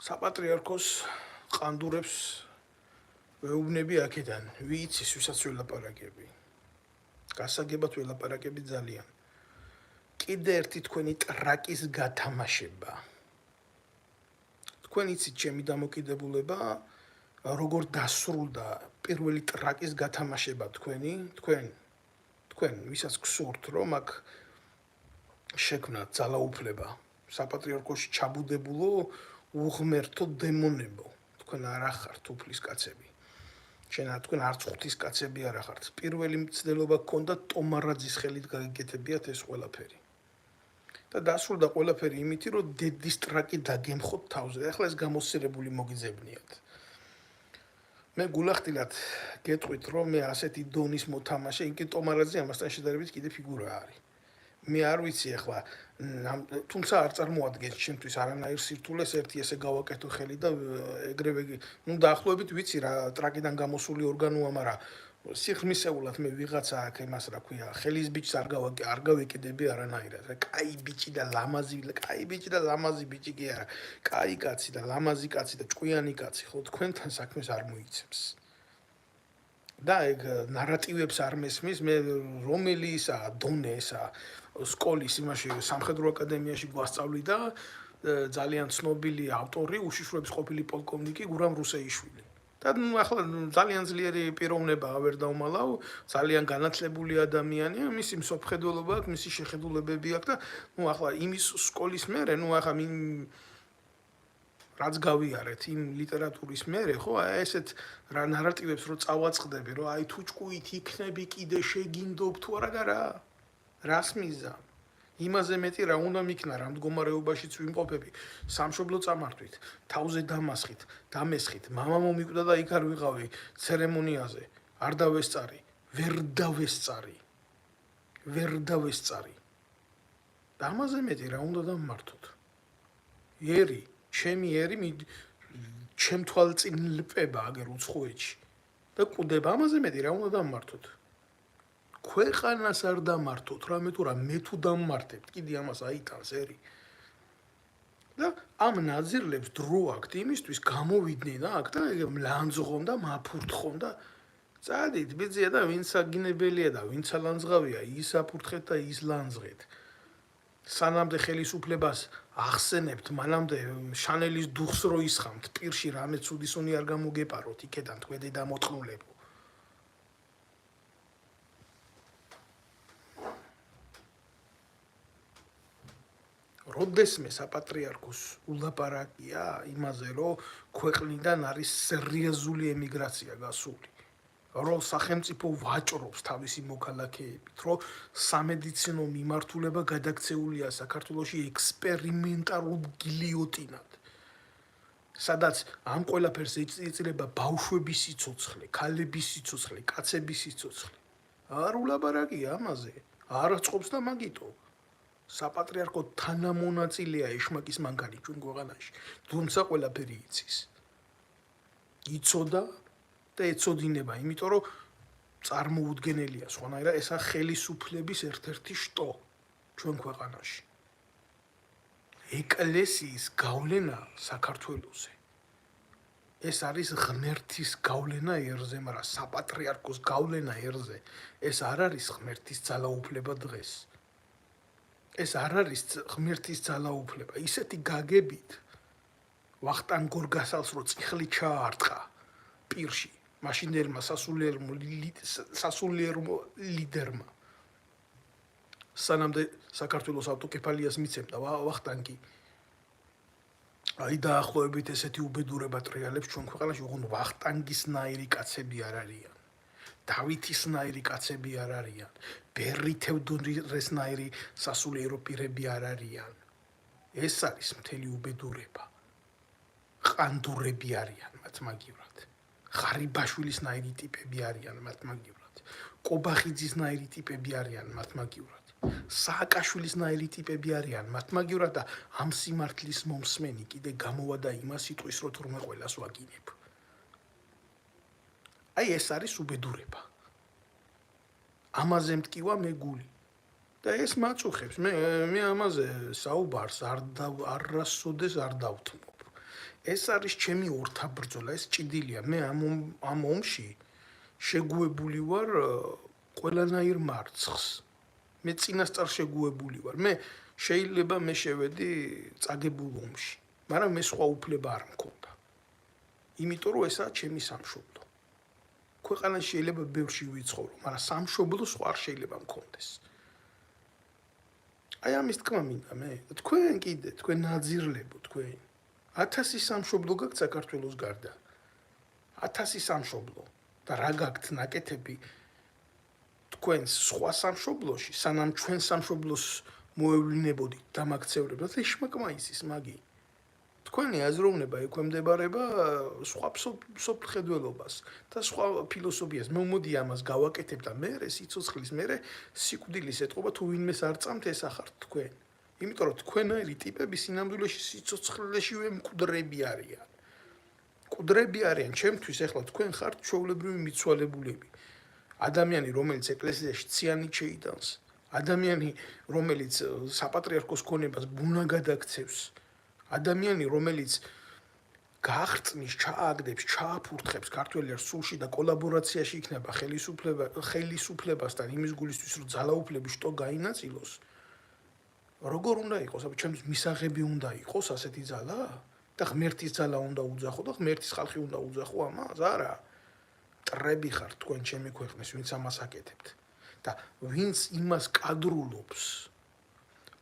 საპატრიარქოს ყანდურებს ვეუბნები აქედან, ვიცის, ვისაც ველაპარაკები. გასაგებად ველაპარაკები ძალიან. კიდე ერთი თქვენი ტრაკის გათამაშება. თქვენ იცით ჩემი დამოკიდებულება, როგორ დასრულდა პირველი ტრაკის გათამაშება თქვენ, ვისაც გსურთ, რომ აქ შექმნათ ძალაუფლება, საპატრიარქოში ჩაბუდებულო უღმერთო დემონებო. თქვენ არ ახართ უფლის კაცები. თქვენ არც ღვთის კაცები არ ახართ. პირველი მცდელობა გქონდა ტომარაძის ხელით გაგეკეთებიათ ეს ყველაფერი. და დასრულდა ყველაფერი იმითი, რომ დედის ტრაკი დაგემხოთ თავზე. ახლა ეს გამოსცირებული მოგიძებნიათ. მე გულახდილად გეტყვით, რომ მე ასეთი დონის მოთამაშე, იქ ტომარაძე ამასთან შედარებით კიდე ფიგურა არის. მე არ ვიცი ახლა, თუმცა არ წარმოადგენს ჩემთვის არანაირ სირთულეს ერთი ესე გავაკეთო ხელი და ეგრევე, დაახლოებით ვიცი რა ტრაკიდან გამოსული ორგანოა, მაგრამ სიღრმისეულად მე ვიღაცა აქ იმას რა ქვია, ხელის ბიჭს არ გავეკიდები არანაირად. კაი ბიჭი და ლამაზი ბიჭი კი არა. კაი კაცი და ლამაზი კაცი და ჭკვიანი კაცი, ხო თქვენთან საქმეს არ მოიცემს. და ეგ ნარატივებს არ მესმის, მე რომელი ისაა დონე ესა სკოლის იმაში სამხედრო აკადემიაში გვასწავლიდა ძალიან ცნობილი ავტორი, უშიშროების ყოფილი პოლკოვნიკი გურამ რუსეიშვილი. და ახლა ძალიან ძლიერი პიროვნებაა, ვერ დავმალავ, ძალიან განათლებული ადამიანია, მისი მსოფლმხედველობა აქვს, მისი შეხედულებები აქვს და ახლა იმის სკოლის მერე, ახლა რაც გავიარეთ იმ ლიტერატურის მერე, ხო, ესეთ რა ნარატივებს რო წავაწყდები, რომ აი თუ ჭკუით იქნები კიდე შეგინდობ თუ არა, რას მიზამ? იმაზე მეტი რა უნდა მიქნა, რა მდგომარეობაშიც ვიმყოფები, სამშობლო წამართვით, თავზე დამასხით, დამესხით, მამა მომიკვდა და იქ არ ვიყავი ცერემონიაზე, არ დავესწარი, ვერ დავესწარი. და ამაზე მეტი რა უნდა დამმართოთ? ერი, ჩემი ერი ჩემ თვალწინ ლპება აგერ უცხოეთში და კვდება, ამაზე მეტი რა უნდა დამმართოთ? ქვეყანას არ დამართოთ, რამე თუ რა მე თუ დამმართებთ, კიდე ამას აიტანს ერი. და ამ ნაძირლებს დრო აქვთ იმისთვის გამოვიდნენ აქ და ლანძღონ და მაფურთხონ და წადით ბიძია და ვინც აგინებელია და ვინც ლანძღავია, ის აფურთხეთ და ის ლანძღეთ. სანამდე ხელისუფლებას ახსენებთ, მანამდე შანელის დუხს რო ისხამთ, პირში რამე ცუდისუნი არ გამოგეპაროთ, იქედან თქვენი დამოწმულებო. როდესმე საპატრიარქოს ულაპარაკია იმაზე, რომ ქვეყნიდან არის სერიოზული ემიგრაცია გასული, რომ სახელმწიფო ვაჭრობს თავისი მოქალაქეებით, რომ სამედიცინო მიმართულება გადაქცეულია საქართველოში ექსპერიმენტალურ გილიოტინად, სადაც ამ ყველაფერს ეწირება ბავშვების სიცოცხლე, ქალების სიცოცხლე, კაცების სიცოცხლე. არ ულაპარაკია ამაზე, არ წყობს და მაგიტო. საპატრიარქო თანამონაწილეა ეშმაკის მანქანი ჩვენ ქვეყანაში, თუმცა ყველაფერი იცის. იცოდა და ეცოდინება, იმიტომ რომ წარმოუდგენელია სხვანაირად ესა ხელისუფლების ერთ-ერთი შტო ჩვენ ქვეყანაში. ეკლესიის გავლენა საქართველოზე. ეს არის ღმერთის გავლენა ერზე, მაგრამ საპატრიარქოს გავლენა ერზე, ეს არ არის ღმერთის ძალაუფლება დღეს. ეს არ არის ღმერთის ძალაუფლება, ისეთი გაგებით ვახტანგ გორგასალს რო წიხლი ჩაარტყა პირში, მაშინდელმა სასულიერო ლიდერმა. სანამდე საქართველოს ავტოკეფალიას მიცემდა ვახტანგი. აი დაახლოებით ესეთი უბედურება ტრიალებს ჩვენ ქვეყანაში, ოღონდ ვახტანგისნაირი კაცები არ არიან. დავითისნაირი კაცები არ არიან, ბერი თევდორესნაირი სასულიერო პირები არ არიან. ეს არის მთელი უბედურება. ყანდურები არიან მათ მაგივრად. ღარიბაშვილისნაირი ტიპები არიან მათ მაგივრად. კობახიძისნაირი ტიპები არიან მათ მაგივრად. სააკაშვილისნაირი ტიპები არიან მათ მაგივრად და ამ სიმართლის მომსმენი კიდე გამოვა და იმას იტყვის, რომ თურმე ყველას ვაგინებ. აი ეს არის უბედურება. ამაზე მტკივა მე გული. და ეს მაწუხებს. მე ამაზე საუბარს არასოდეს არ დავთმობ. ეს არის ჩემი ორთაბრძოლა, ეს ჭიდილია. მე ამ ომში შეგუებული ვარ ყველანაირ მარცხს. მე წინასწარ შეგუებული ვარ. მე შეიძლება მე შევედი წაგებულ ომში, მაგრამ მე სხვა უფლება არ მქონდა. იმიტომ რომ ესაა ჩემი სამშობლო. ქვეყანაში შეიძლება ბევრში ვიცხოვრო, მაგრამ სამშობლო სხვა არ შეიძლება მქონდეს. აი ამის თქმა მინდა მე. თქვენ კიდე, თქვენ ნაძირლებო, თქვენ 1000 სამშობლო გაქვთ საქართველოს გარდა. 1000 სამშობლო და რა გაქვთ ნაკეთები თქვენს სხვა სამშობლოში, სანამ ჩვენ სამშობლოს მოევლინებოდით დამაქცევრებად, ეშმაკმა იცის მაგი. თქვენი აზროვნება ექვემდებარება სხვა მსოფლმხედველობას და სხვა ფილოსოფიას. მე მოდი ამას გავაკეთებ და მე სიცოცხლის მერე სიკვდილის ეტყობა თუ ვინმეს არ წამთ ეს ახართ თქვენ. იმიტომ რომ თქვენაირი ტიპები სინამდვილეში სიცოცხლეშივე მკვდრები არიან. მკვდრები არიან ჩემთვის ახლა თქვენ ხართ ჩვეულებრივი მიცვალებულები. ადამიანი რომელიც ეკლესიაში ციანით შეიტანს, ადამიანი რომელიც საპატრიარქოს ქონებას ბუნა გადაქცევს, ადამიანი რომელიც გააღწნის, ჩააგდებს, ჩააფურთხებს ქართველებს სულში და კოლაბორაციაში იქნება ხელისუფლებასთან იმის გულისთვის რომ ძალაუფლების შტო გაინაწილოს, როგორ უნდა იყოს? ჩემთვის მისაღები უნდა იყოს ასეთი ძალა? და ღმერთის ძალა უნდა უძახო და ღმერთის ხალხი უნდა უძახო ამას? არა. ტრები ხართ თქვენ ჩემი ქვეყნის, ვინც ამას აკეთებთ. და ვინც იმას კადრულობს,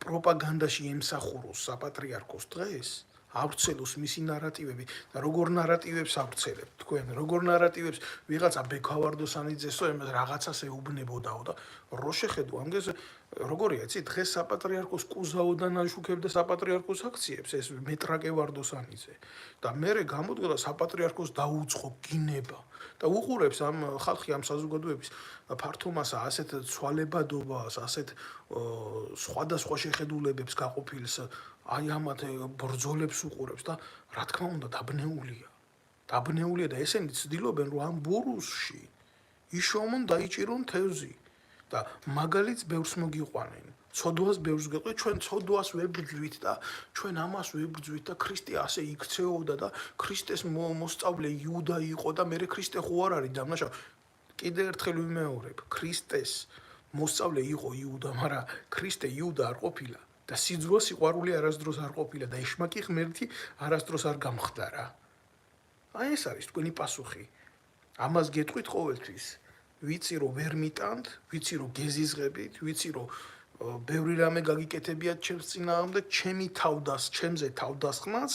პროპაგანდაში ემსახუროს საპატრიარქოს დღეს, ავრცელოს მისი ნარატივები და როგორ ნარატივებს ავრცელებთ თქვენ, როგორ ნარატივებს ვიღაცა ბექავარდოსანიძესო იმას რაღაცას ეუბნებოდაო და რო შეხედო ამგეს როგორია იცი დღეს საპატრიარქოს კუზაოდან აშუქებდა საპატრიარქოს აქციებს ეს მეტრაკე ვარდოსანიძე და მერე გამოდგა საპატრიარქოს დაუწყო გინება და უყურებს ამ ხალხი ამ საზოგადოების ფართომასა ასეთ ცვალებადობას, ასეთ სხვადასხვა შეხედულებებს გაყოფილს აი ამათ ბრძოლებს უყურებს და რა თქმა უნდა დაბნეულია და ესენი ცდილობენ რომ ამ ბურუსში იშოვონ დაიჭირონ თევზი და მაგალითს ბევრს მოგიყვანენ ცოდვას ბევრს გეტყვი ჩვენ ცოდვას ვებრძვით და ჩვენ ამას ვებრძვით და ქრისტე ასე იქცეოდა და ქრისტეს მოსწავლე იუდა იყო და მე ქრისტე ხო არ არის დამნაშავე კიდე ერთხელ ვიმეორებ ქრისტეს მოსწავლე იყო იუდა მაგრამ ქრისტე იუდა არ ყოფილა და სიძულვა სიყვარული არასდროს არ ყოფილა და ეშმაკი ღმერთი არასდროს არ გამხდარა. აი ეს არის თქვენი პასუხი. ამას გეტყვით ყოველთვის. ვიცი რომ ვერ მიტანთ, ვიცი რომ გეზიზღებით, ვიცი რომ ბევრი რამე გაგიკეთებიათ ჩემს წინააღმდეგ, ჩემი თავდას, ჩემზე თავდასხმაც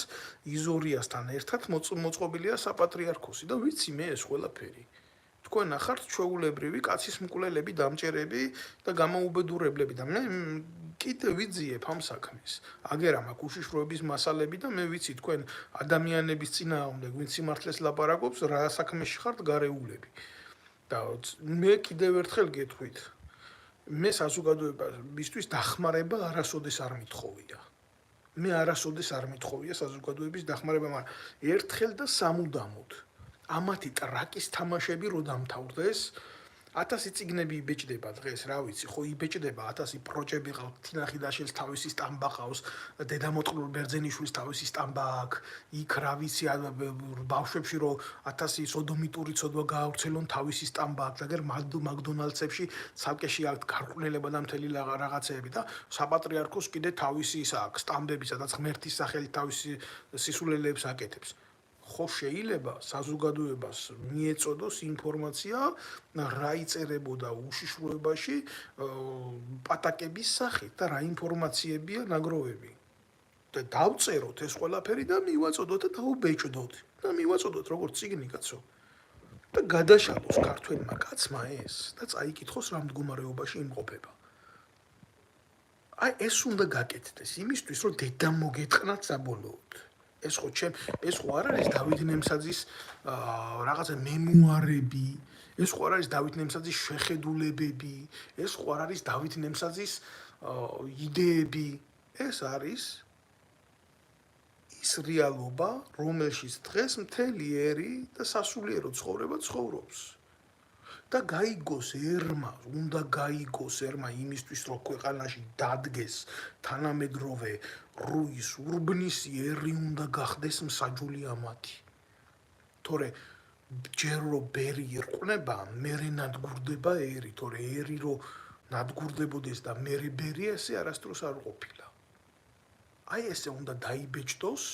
იზორიასთან ერთად მოწყობილია საპატრიარქოსი და ვიცი მე ეს ყველაფერი. თქვენ ნახართ ჩვეულებრივი კაცის მკვლელები, დამჭერები და გამოუბედურებლები და მე კიდე ვიძიებ ამ საქმეს. აგერა მაქვს უშიშროების მასალები და მე ვიცი თქვენ ადამიანების წინააღმდეგ ვინც სიმართლეს ლაპარაკობს, რა საქმეში ხართ გარეულები. და მე კიდევ ერთხელ გეტყვით. მე საზოგადოებისთვის დახმარება არასოდეს არ მithოვია. მე არასოდეს არ მithოვია საზოგადოების დახმარება, მაგრამ ერთხელ და სამუდამოდ ამათი ტრაკის თამაშები რო დამთავრდეს 1000 წიგნები იბეჭდება დღეს, რა ვიცი, ხო იბეჭდება 1000 პროჭები ყავს, თინახი დაშელს თავისი სტამბა ყავს, დედამოწყლულ ბერძენიშვილის თავისი სტამბა აქვს, იქ რა ვიცი, ბავშვებში რო 1000 სოდომიტური ცოდვა გაავრცელონ თავისი სტამბა აქვს, აგერ მაკდონალდსებში ცალკეში აქვს გარყვნილება და მთელი რაღაცეები და საპატრიარქოს კიდე თავისი ის აქვს, სტამბები, სადაც ღმერთის სახელით თავისი სისულელეებს აკეთებს. ხო შეიძლება საზოგადოებას მიეწოდოს ინფორმაცია რა იწერებოდა უშიშროებაში პატაკების სახით და რა ინფორმაციებია ნაგროვები და დავწეროთ ეს ყველაფერი და მივაწოდოთ და დაუბეჭდოთ და მივაწოდოთ როგორც წიგნი კაცო და გადაშალოს ქართველმა კაცმა ეს და წაიკითხოს რა მდგომარეობაში იმყოფება აი ეს უნდა გაკეთდეს იმისთვის რომ დედა მოგეთყნათ საბოლოოდ ეს ხო არ არის დავით ნემსაძის რაღაცა მემუარები, ეს ხო არ არის დავით ნემსაძის შეხედულებები, ეს ხო არ არის დავით ნემსაძის იდეები, ეს არის ის რეალობა, რომელშიც დღეს მთელი ერი და სასულიერო ცხოვრება ცხოვრობს. და გაიგოს ერმა, უნდა გაიგოს ერმა იმისთვის, რომ ქვეყანაში დადგეს თანამედროვე რუის ურბნისი ერი უნდა გახდეს მსაჯული ამათი. თორე ჯერ რო ბერი ერყნება, მერე ნადგურდება ერი, თორე ერი რო ნადგურდებოდეს და მერე ბერი ესე არასდროს არ ყოფილა. აი ესე უნდა დაიბეჭდოს,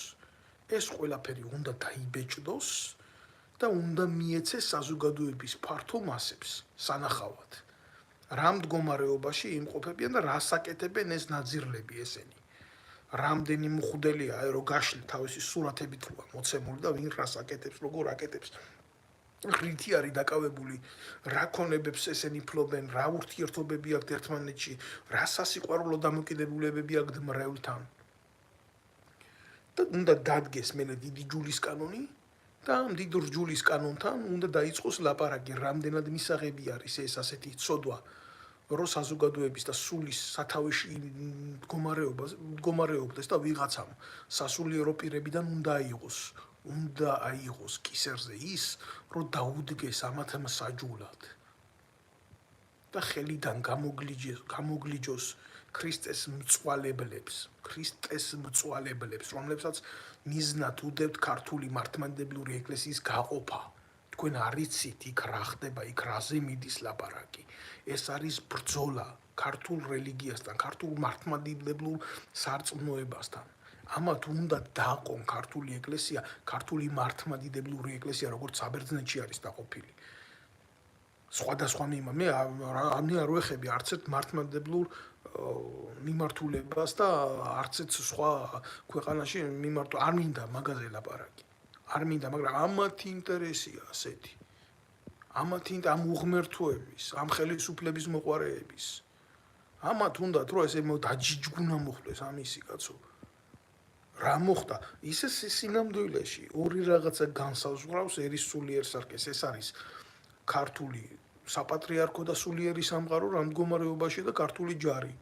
ეს ყველაფერი უნდა დაიბეჭდოს და უნდა მიეცეს საზოგადოების ფართო მასებს სანახავად. რა მდგომარეობაში იმყოფებიან და რას აკეთებენ ეს ნაძირლები ესენი. რამდენი მხვდელია რო გაშლი თავისი სურათებით როა მოცემული და ვინ რას აკეთებს, როგორ აკეთებს. რითი არის დაკავებული, რა ქონებებს ესენი ფლობენ, რა ურთიერთობები აქვთ ერთმანეთში, რა სასიყვარულო დამოკიდებულებები აქვთ მრევლთან. და უნდა დადგეს მენე დიდი ჯულის კანონი და ამ დიდ რჯულის კანონთან უნდა დაიწყოს ლაპარაკი, რამდენად მისაღები არის ეს ასეთი ცოდვა, რო საზოგადოების და სულის სათავეში მდგომარეობდეს და ვიღაცამ სასულიერო პირებიდან უნდა აიღოს კისერზე ის, რომ დაუდგეს ამათ მსაჯულად და ხელიდან გამოგლიჯოს ქრისტეს მწვალებლებს, რომლებსაც მიზნად უდევთ ქართული მართლმადიდებლური ეკლესიის გაყოფა. თქვენ არიცით იქ რა ხდება, იქ რაზე მიდის ლაპარაკი. ეს არის ბრძოლა ქართულ რელიგიასთან, ქართულ მართლმადიდებლურ სარწმუნოებასთან. ამათ უნდა დაყონ ქართული ეკლესია, ქართული მართლმადიდებლური ეკლესია, როგორც საბერძნეთში არის დაყოფილი. სხვადასხვა მე არ ვეხები არც ერთ მართლმადიდებლურ მიმართულებას და არც ერთ სხვა ქვეყანაში არ მინდა მაგაზე ლაპარაკი. არ მინდა, მაგრამ ამათი ინტერესია ასეთი. ამ უღმერთოების, ამ ხელისუფლების მოყარეების. ამათ უნდათ რომ ესე დაჯიჯგუნა მოხდეს ამისი კაცო. რა მოხდა? ისე სინამდვილეში ორი რაღაცა განსაზღვრავს ერის სულიერ სარკეს. ეს არის ქართული საპატრიარქო და სულიერი სამყარო რა მდგომარეობაში და ქართული ჯარი.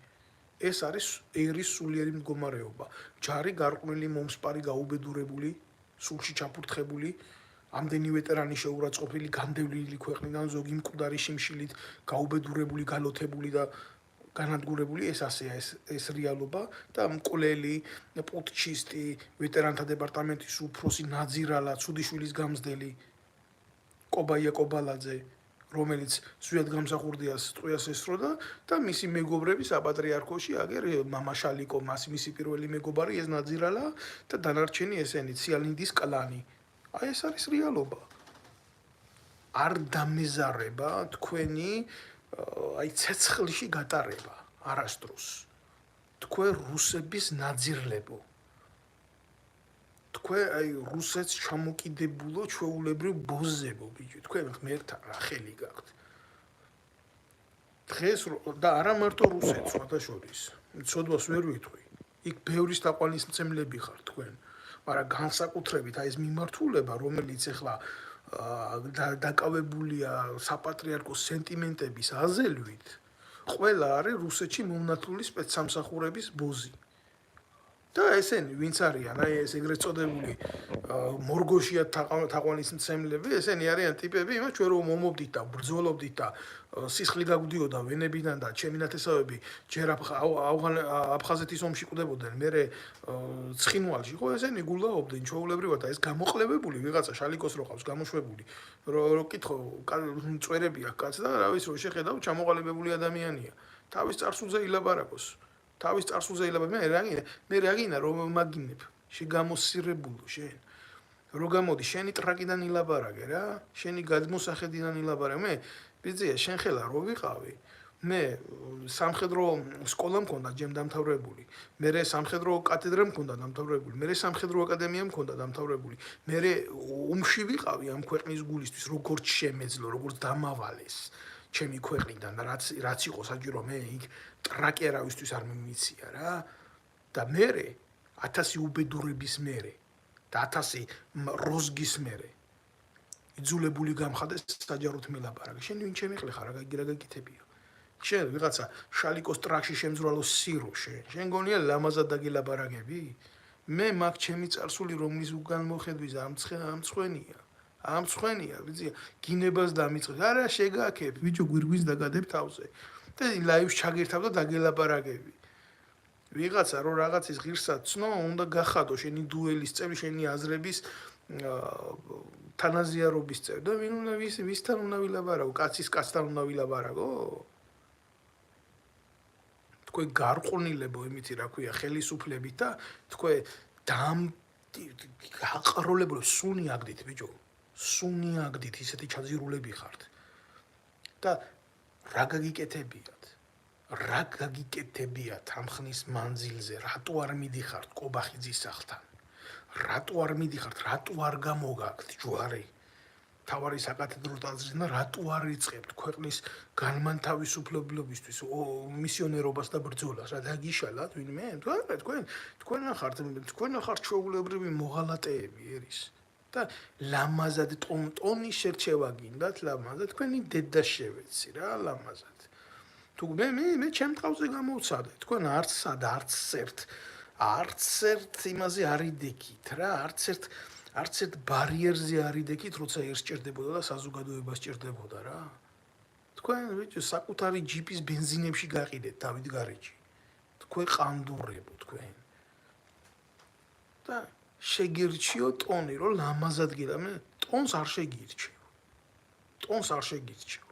ეს არის ერის სულიერი მდგომარეობა. ჯარი გარყვნილი, მომსპარი, გაუბედურებული, სულში ჩაფურთხებული, ამდენი ვეტერანი შეურაცხყოფილი, განდევნილი ქვეყნიდან, ზოგი მკვდარი შიმშილით, გაუბედურებული, გალოთებული და განადგურებული, ეს ასეა ეს რეალობა და მკვლელი, პუტჩისტი, ვეტერანთა დეპარტამენტის უფროსი ნაძირალა, ცუდიშვილის გამზდელი, კობაია კობალაძე, რომელიც სვიად გამსახურდიას ტყვიას ესროდა და მისი მეგობრები საპატრიარქოში აგერ მამა შალიკო, მისი პირველი მეგობარი ეს ნაძირალა და დანარჩენი ესენი ციალინდის კლანი. აი ეს არის რეალობა. არ დამეზარება თქვენი აი ცეცხლში გატარება არასდროს. თქვენ რუსების ნაძირლებო. თქვენ აი რუსეთს ჩამოკიდებულო ჩვეულებრივ ბოზებო ბიჭო. თქვენ ღმერთთან რა ხელი გაქვთ. დღეს და არა მარტო რუსეთს სხვადასხვის. ცოდვას ვერ ვიტყვი. იქ ბევრის თაყვანისმცემლები ხარ თქვენ. მაგრამ განსაკუთრებით აი ეს მიმართულება, რომელიც ახლა დაკავებულია საპატრიარქოს სენტიმენტების აზელვით, ყველა არის რუსეთში მომნათლული სპეცსამსახურების ბოზი. და ესენი ვინც არიან, აი ეს ეგრეთ წოდებული მორგოშია თაყვანისმცემლები, ესენი არიან ტიპები, იმას ჩვენ რომ მომობდით და ბრძოლობდით და სისხლი გაგვდიოდა ვენებიდან და ჩემი ნათესავები ჯერ აფხაზეთის ომში კვდებოდნენ, მერე ცხინვალში, ხო ესენი გულაობდნენ ჩვეულებრივად და ეს გამოყლებებული ვიღაცა შალიკოს რო ყავს გამოშვებული, რო კითხო, წვერები აქვს კაც და რა ვიცი რო შეხედავ ჩამოყალიბებული ადამიანია. თავის წარსულზე ილაბარაკოს. თავის წარსულზე ილაბარაკოს, მე რა გინდა რომ მაგინებ, შეგამოსირებულო შენ. რო გამოდი შენი ტრაკიდან ილაბარაკე რა, შენი გადმოსახედიდან ილაბარაკე. მე ბიძია შენ ხელა რო ვიყავი, მე სამხედრო სკოლა მქონდა ჯემ დამთავრებული, მე სამხედრო კათედრა მქონდა დამთავრებული, მე სამხედრო აკადემია მქონდა დამთავრებული, მე ომში ვიყავი ამ ქვეყნის გულისთვის, როგორც შემეძლო, როგორც დამავალეს. ჩემი ქვეყნიდან რაც იყო საჭირო მე იქ ტრაკერავისთვის არ მიმიცია რა და მე 1000 უბედურების მერე და 1000 როზგის მერე იძულებული გამხადეს საჯაროდ მილაბარაკე. შენ ვინ ჩემი ხლე ხარ, რა გაგიკეთებია? შენ ვიღაცა შალიკოს ტრაქში შემძვრალო სირო შენ გონია ლამაზად დაგილაბარაკები? მე მაგ ჩემი წარსული რომლის უგან მოხედვის ამცხვენია, ბიძია, გინებას დამიწყებ. არა შეგაქებ, ბიჭო, გვირგვინს დაგადებ თავზე. და ლაივს ჩაგირთავ და დაგელაპარაკები. ვიღაცა რო რაღაცის ღირსად ცნო, უნდა გახადო შენი დუელის წევრი, შენი აზრების თანაზიარობის წევრი. და ვინ უნდა ვისთან უნდა ვილაპარაკო? კაცის კაცთან უნდა ვილაპარაკო? თქვენ გარყვნილებო იმითი რა ქვია, ხელისუფლებით და თქვენ გაყროლებულებ სუნი აგდით, ბიჭო. სუნი აგდით, ისეთი ჩაძირულები ხართ. და რა გაგიკეთებიათ ამ ხნის მანძილზე, რატო არ მიდიხართ კობახიძის სახლთან? რატო არ მიდიხართ, რატო არ გამოგაქვთ ჯვარი? თავარი საკათედრო ტაძრიდან და რატო არ იწყებთ ქვეყნის განმანთავისუფლებლობისთვის მისიონერობას და ბრძოლას? რა დაგიშალათ ვინმე? თქვენ ხართ ჩვეულებრივი მოღალატეები ერის. და ლამაზად ტონის შერჩევა გინდათ, ლამაზად თქვენი დედა შევეცი რა, ლამაზად. თუ მე ჩემ თავზე გამოვცადე, თქვენ არც ერთ იმაზე არ იდექით რა, არც ერთ ბარიერზე არ იდექით, როცა ერთ სჭირდებოდა და საზოგადოებას სჭირდებოდა რა. თქვენ ბიჭო საკუთარი ჯიპის ბენზინებში გაყიდეთ დავით გარეჯი. თქვენ ყანდურებო თქვენ. და შეგირჩიო ტონი, რომ ლამაზად გიდა, მე ტონს არ შეგირჩევ.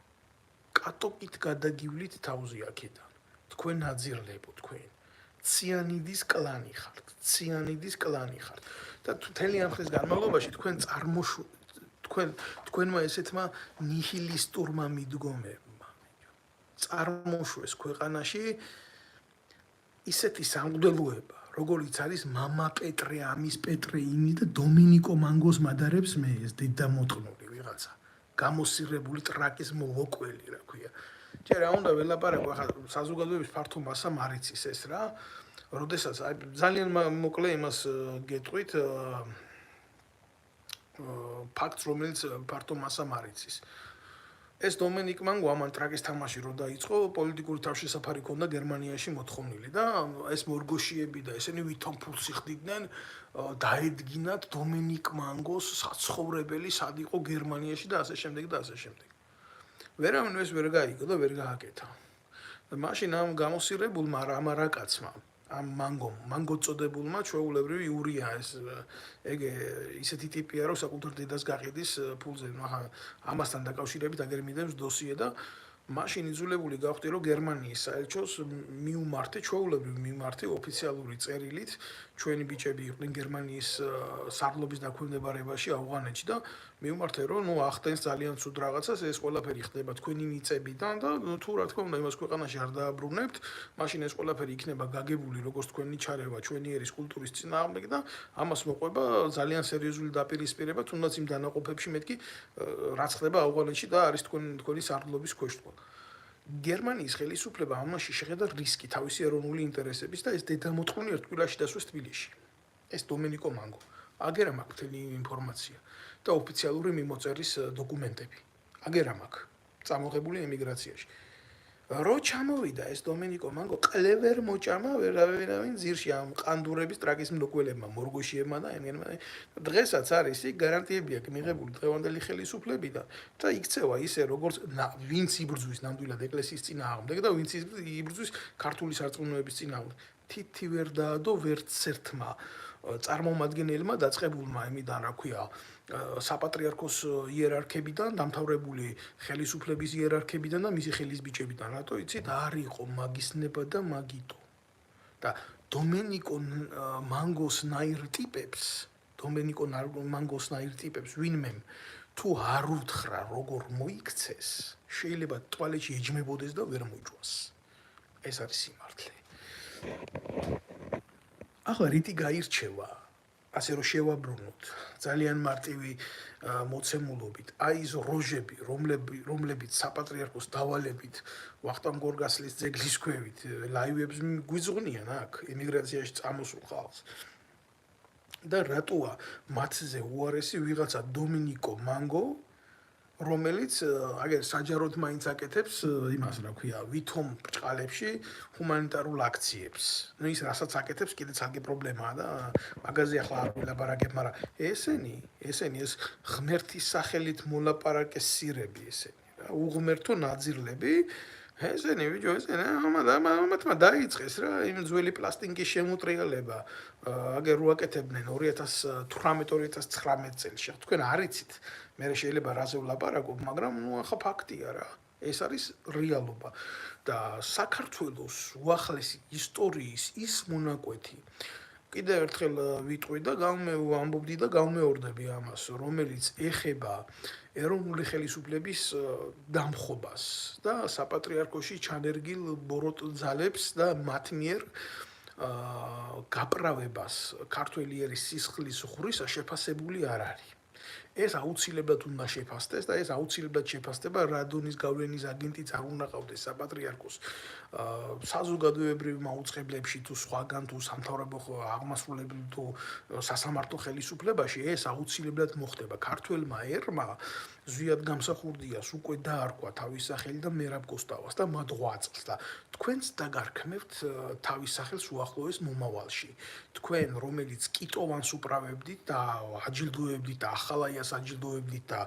კატოკით გადაგივლით თავზე აქედან. თქვენ აძირლებო თქვენ. ციანიდის კლანი ხართ და მთელი ამ ხნის განმავლობაში თქვენმა ესეთმა ნიჰილისტურმა მიდგომებმა წარმოშვეს ქვეყანაში ისეთი სამღვდელოება, როგორიც არის მამა პეტრე, ამის პეტრე იმი და დომინიკო მანგოს მადარებს მე ეს დედამოწყნული ვიღაცა, გამოსირებული ტრაკის მოვოკველი, რა ქვია. ჯერ რა უნდა ველაპარაკო, ახლა საზოგადოების ფართო მასამ არ იცის ეს რა. როდესაც ძალიან მოკლე იმას გეტყვით ფაქტს, რომელიც ფართო მასამ არ იცის. ეს დომენიკ მანგო ამან ტრაკის თამაში რო დაიწყო, პოლიტიკური თავშესაფარი ჰქონდა გერმანიაში მოთხოვნილი და ეს მორგოშიები და ესენი ვითომ ფულს იხდიდნენ, დაედგინათ დომენიკ მანგოს საცხოვრებელი სად იყო გერმანიაში და ასე შემდეგ და ასე შემდეგ. ვერავინ ეს ვერ გაიგო და ვერ გააკეთა. და მაშინ ამ გამოსირებულმა რამარაკაცმა ამ მანგო წოდებულმა ჩვეულებრივი იურია ეს ეგ ისეთი ტიპია რომ საკუთარ დედას გაყიდის ფულზე ახლა ამასთან დაკავშირებით აგერ მიდევს დოსიე და მაშინ იძულებული გავხდი რომ გერმანიის საელჩოს მიუმართე ჩვეულებრივ მიმართე ოფიციალური წერილით ჩვენი ბიჭები იყვნენ გერმანიის სარდლობის დაქვემდებარებაში ავღანეთში და მიუმართე რომ ნუ ახდენს ძალიან ცუდ რაღაცას ეს ყველაფერი ხდება თქვენი მიწებიდან და თუ რა თქმა უნდა იმას ქვეყანაში არ დააბრუნებთ მაშინ ეს ყველაფერი იქნება გაგებული როგორც თქვენი ჩარევა ჩვენი ერის კულტურის წინააღმდეგ და ამას მოყვება ძალიან სერიოზული დაპირისპირება თუნდაც იმ დანაყოფებში მეთქი რაც ხდება ავღანეთში და არის თქვენი სარდლობის ქვეშ გერმანიის ხელისუფლება ამაში შეხედა რისკი თავისი ეროვნული ინტერესების და ეს დედამოწყნული ერთ კვირაში დასვეს თბილისში. ეს დომენიკო მანგო. აგერ ამ აქვს მთელი ინფორმაცია და ოფიციალური მიმოწერის დოკუმენტები. აგერ ამ აქვს წამოღებული ემიგრაციაში. რო ჩამოვიდა ეს დომენიკო მანგო კლევერ მოჭამა ვერავინ ძირში ამ ყანდურების ტრაკის მნოყველებმა მორგოშიებმა და ენგენმა დღესაც არის იქ გარანტიები აქვს მიღებული დღევანდელი ხელისუფლებიდან და იქცევა ისე როგორც ვინც იბრძვის ნამდვილად ეკლესიის წინააღმდეგ და ვინც იბრძვის ქართული სარწმუნოების წინააღმდეგ თითი ვერ დაადო ვერც ერთმა წარმომადგენელმა დაწყებულმა იმიდან რა ქვია საპატრიარქოს იერარქებიდან დამთავრებული ხელისუფლების იერარქებიდან და მისი ხელისბიჭებიდან რატო იცით არ იყო მაგისნება და მაგიტო და დომენიკო მანგოსნაირ ტიპებს ვინმე თუ არ უთხრა როგორ მოიქცეს შეიძლება ტუალეტში ეჯმებოდეს და ვერ მოიჭვას ეს არის სიმართლე ახლა რითი გაირჩევა ასე რომ შევაბრუნოთ ძალიან მარტივი მოცემულობით აი ეს როჟები რომლებიც საპატრიარქოს დავალებით ვახტანგ გორგასლის ძეგლის ქვევით ლაივებს გვიძღვნიან აქ ემიგრაციაში წამოსულ ხალხს და რატოა მათზე უარესი ვიღაცა დომინიკო მანგო რომელიც აგერ საჯაროდ მაინც აკეთებს იმას რა ქვია ვითომ ბრჭყალებში ჰუმანიტარულ აქციებს. ნუ ის რასაც აკეთებს კიდე ცალკე პრობლემაა და მაგაზე ახლა არ ვილაპარაკებ, მაგრამ ესენი ეს ღმერთის სახელით მოლაპარაკესირები ესენი რა უღმერთო ნაძირლები ესენი ბიჭო ესენი ამათმა დაიწყეს რა იმ ძველი პლასტინკის შემოტრიალება აგერ უაკეთებდნენ 2018-2019 წელს თქვენ არ იცით მე შეიძლება რაზე ვლაპარაკობ მაგრამ ნუ ახლა ფაქტია რა ეს არის რეალობა და საქართველოს უახლესი ისტორიის ის მონაკვეთი კიდევ ერთხელ ვიტყვი და ამბობდი და გამეორდები ამას რომელიც ეხება ეროვნული ხელისუფლების დამხობას და საპატრიარქოში ჩანერგილ ბოროტ ძალებს და მათ მიერ გაправებას ქართველი ერის სისხლის ღვრისა შეფასებული არ არის ეს აუცილებლად უნდა შეფასდეს და ეს აუცილებლად შეფასდება რადონის გავლენის აგენტიც არ უნდა ყავდეს საპატრიარქოს საზოგადოებრივ მაუწყებლებში თუ სხვაგან თუ სამთავრობო აღმასრულებელ თუ სასამართლო ხელისუფლებაში ეს აუცილებლად მოხდება ქართველმა ერმა ზვიად გამსახურდიას უკვე დაარქვა თავის სახელი და მერაბ კოსტავას და მათ ღვაწლს და თქვენც დაგარქმევთ თავის სახელს უახლოეს მომავალში თქვენ რომელიც კიტოვანს უправებდით და აჯილდოებდით და ახალაიას აჯილდოებდით და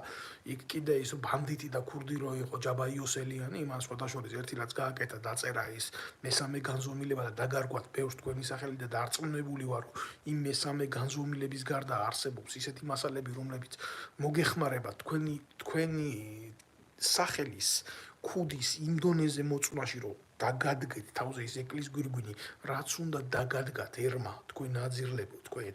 იქ კიდე ის ბანდიტი და ქურდი რო იყო ჯაბა იოსელიანი იმან სხვადასხვა ერთი რაც გააკეთა დაწერა ის მესამე განზომილება და დაგარქვათ ბევრს თქვენი სახელი და დარწმუნებული ვარ იმ მესამე განზომილების გარდა არსებობს ისეთი მასალები რომლებიც მოგეხმარება თქვენი სახელის ქუდის იმ დონეზე მოწმაში რომ დაგადგეთ თავზე ის ეკლის გვირგვინი, რაც უნდა დაგადგათ ერმა, თქვენ ნაძირლებო, თქვენ.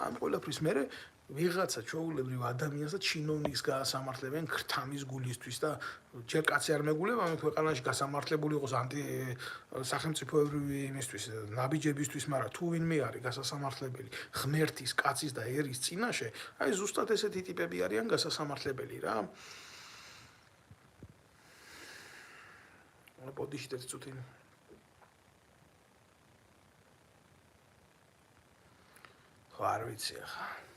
ამ ყველაფრის მერე ვიღაცა ჩვეულებრივ ადამიანს და ჩინოვნიკს გაასამართლებენ ქრთამის გულისთვის და ჯერ კაცი არ მეგულება ამ ქვეყანაში გასამართლებული იყოს სახელმწიფოებრივი იმისთვის, ნაბიჯებისთვის, მაგრამ თუ ვინმე არის გასასამართლებელი ღმერთის, კაცის და ერის წინაშე, აი ზუსტად ესეთი ტიპები არიან გასასამართლებელი რა. ბოდიში და ცოტი არ ვიცი ახლა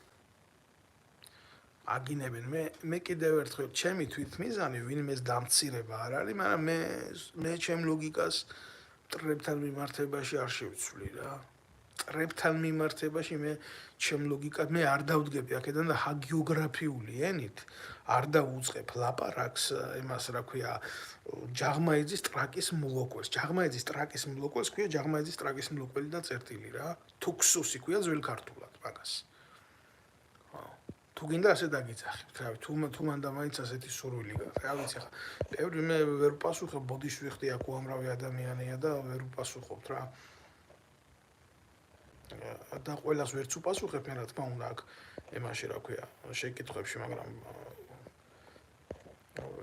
აგინებენ მე კიდევ ერთხელ ჩემი თვითმიზანი ვინმეს დამცირება არ არის, მაგრამ მე ჩემ ლოგიკას ტრებთან მიმართებაში არ შევცვლი რა. ტრებთან მიმართებაში მე ჩემ ლოგიკას მე არ დავდგები აქედან და ჰაგიოგრაფიული ენით არ დავუწყებ ლაპარაკს იმას რა ქვია ჯაღმაიძის ტრაკის მლოკველს. ჯაღმაიძის ტრაკის მლოკველს ქვია ჯაღმაიძის ტრაკის მლოკველი და წერტილი რა. თუქსუსი ქვია ძველ ქართულად მაგას. თუ გინდა ასე დაგიძახებთ, რა ვიცი, თუ მანდა მაინც ასეთი სურვილი გაქვს. რა ვიცი, ხა ბევრი მე ვერ ვპასუხებ, ბოდიში ვიხდი აქ უამრავი ადამიანია და ვერ ვპასუხობთ რა. და ყველას ვერც უპასუხებ, მე რა თქმა უნდა აქ იმაში რა ქვია, შეკითხვებში, მაგრამ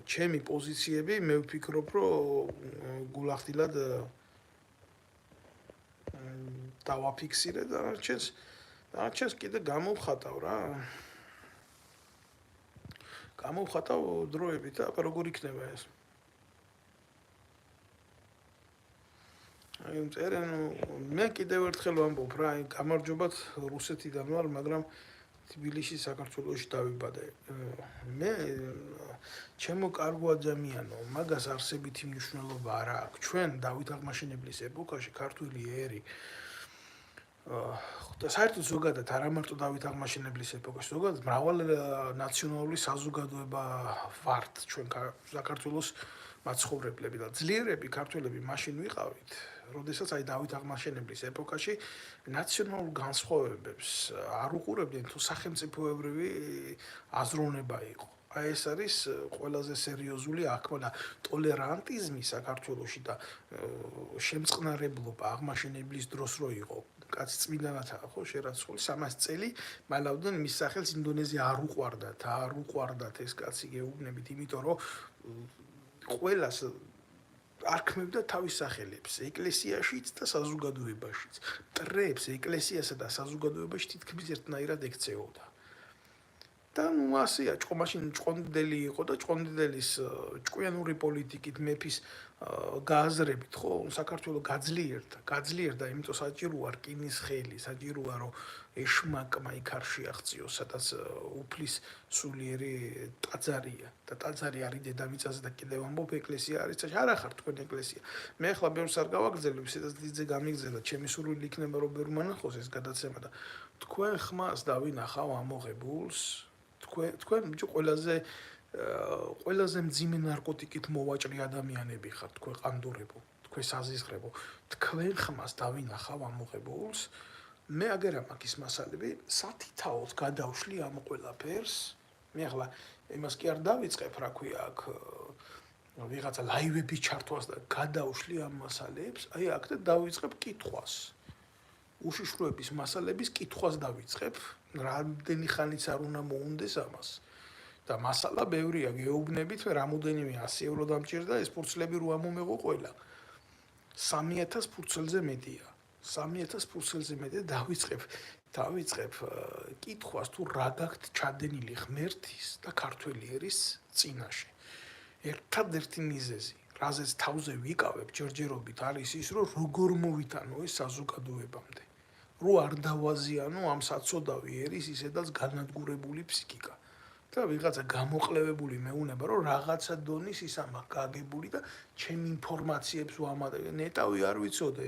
ჩემი პოზიციები მე ვფიქრობ, რომ გულახდილად დავაფიქსირე და არჩენს კიდე გამოვხატავ რა. გამოვხატავ დროებით და როგორ იქნება ეს. აი წერენ მე კიდევ ერთხელ ვამბობ რა, აი გამარჯობათ რუსეთიდან ვარ, მაგრამ თბილისში საქართველოში დავიბადე. მე ჩემო კარგო ადამიანო, მაგას არსებითი მნიშვნელობა არ აქვს. ჩვენ დავით აღმაშენებლის ეპოქაში ქართული ერი და საერთოდ ზოგადად არა მარტო დავით აღმაშენებლის ეპოქაში, ზოგადად მრავალ ნაციონალური საზოგადოება ვართ ჩვენ საქართველოს მაცხოვრებლები და ძლიერები ქართველები მაშინ ვიყავით, როდესაც აი დავით აღმაშენებლის ეპოქაში ნაციონალურ განსხვავებებს არ უყურებდნენ თუ სახელმწიფოებრივი აზროვნება იყო. აი ეს არის ყველაზე სერიოზული აღქმა და ტოლერანტიზმი საქართველოში და შემწყნარებლობა აღმაშენებლის დროს რო იყო. კაცი წმინდანათაა ხო შერაცხული 300 წელი მალავდნენ მის სახელს ინდონეზია არ უყვარდათ ეს კაცი გეუბნებით, იმიტომ რომ ყველას არქმევდა თავის სახელებს ეკლესიაშიც და საზოგადოებაშიც. ტრებს ეკლესიასა და საზოგადოებაში თითქმის ერთნაირად ექცეოდა. და ნუ ასეა, მაშინ ჭყონდიდელი იყო და ჭყონდიდელის ჭკვიანური პოლიტიკით მეფის გააზრებით ხო საქართველო გაძლიერდა, იმიტომ საჭიროა რკინის ხელი, საჭიროა რომ ეშმაკმა იქ არ შეაღწიოს, სადაც უფლის სულიერი ტაძარია და ტაძარი არის დედამიწაზე და კიდევ ამბობ ეკლესია არის, არა ხარ თქვენ ეკლესია. მე ახლა ბევრს არ გავაგრძელებ, ისედაც დიდზე გამიგზელოთ, ჩემი სურვილი იქნება რომ ბევრ მანახოს ეს გადაცემა და თქვენ ხმას დავინახავ ამოღებულს, თქვენ ბიჭო ყველაზე მძიმე ნარკოტიკით მოვაჭრი ადამიანები ხართ, თქვენ ყანდურებო, თქვენ საზიზღრებო, თქვენ ხმას დავინახავ ამოღებულს, მე აგერა მაგის მასალები სათითაოდ გადავშლი ამ ყველაფერს. მე ახლა იმას კი არ დავიწყებ, რა ქვია, აქ ვიღაცა ლაივების ჩართვას და გადავშლი ამ მასალებს, აი აქ და დავიწყებ კითხვას. უშიშროების მასალების კითხვას დავიწყებ, რამდენი ხანიც არ უნდა მოუნდეს ამას. და მასალა ბევრია, გეუბნებით, რამოდენიმე 100 ევრო დამჭირდა, ეს ფურცლები რო ამომეღო ყველა. 3000 ფურცელზე მეტია. 3000 ფურცელზე მეტია დავიწყებ კითხვას თუ რა გაქვთ ჩადენილი ღმერთის და ქართველი ერის წინაშე. ერთადერთი მიზეზი, რაზეც თავზე ვიკავებ ჯერჯერობით არის ის, რომ როგორ მოვითანო ეს საზოგადოებამდე. რო არ დავაზიანო ამ საწოდავი ერის ისედაც განადგურებული ფსიქიკა. და ვიღაცა გამოყლევებული მეუნება, რომ რაღაცა დონის ის ამას გაგებული და ჩემ ინფორმაციებს ვამატებ. ნეტავი არ ვიცოდე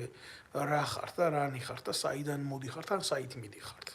რა ხართ და რანი ხართ და საიდან მოდიხართ ან საით მიდიხართ.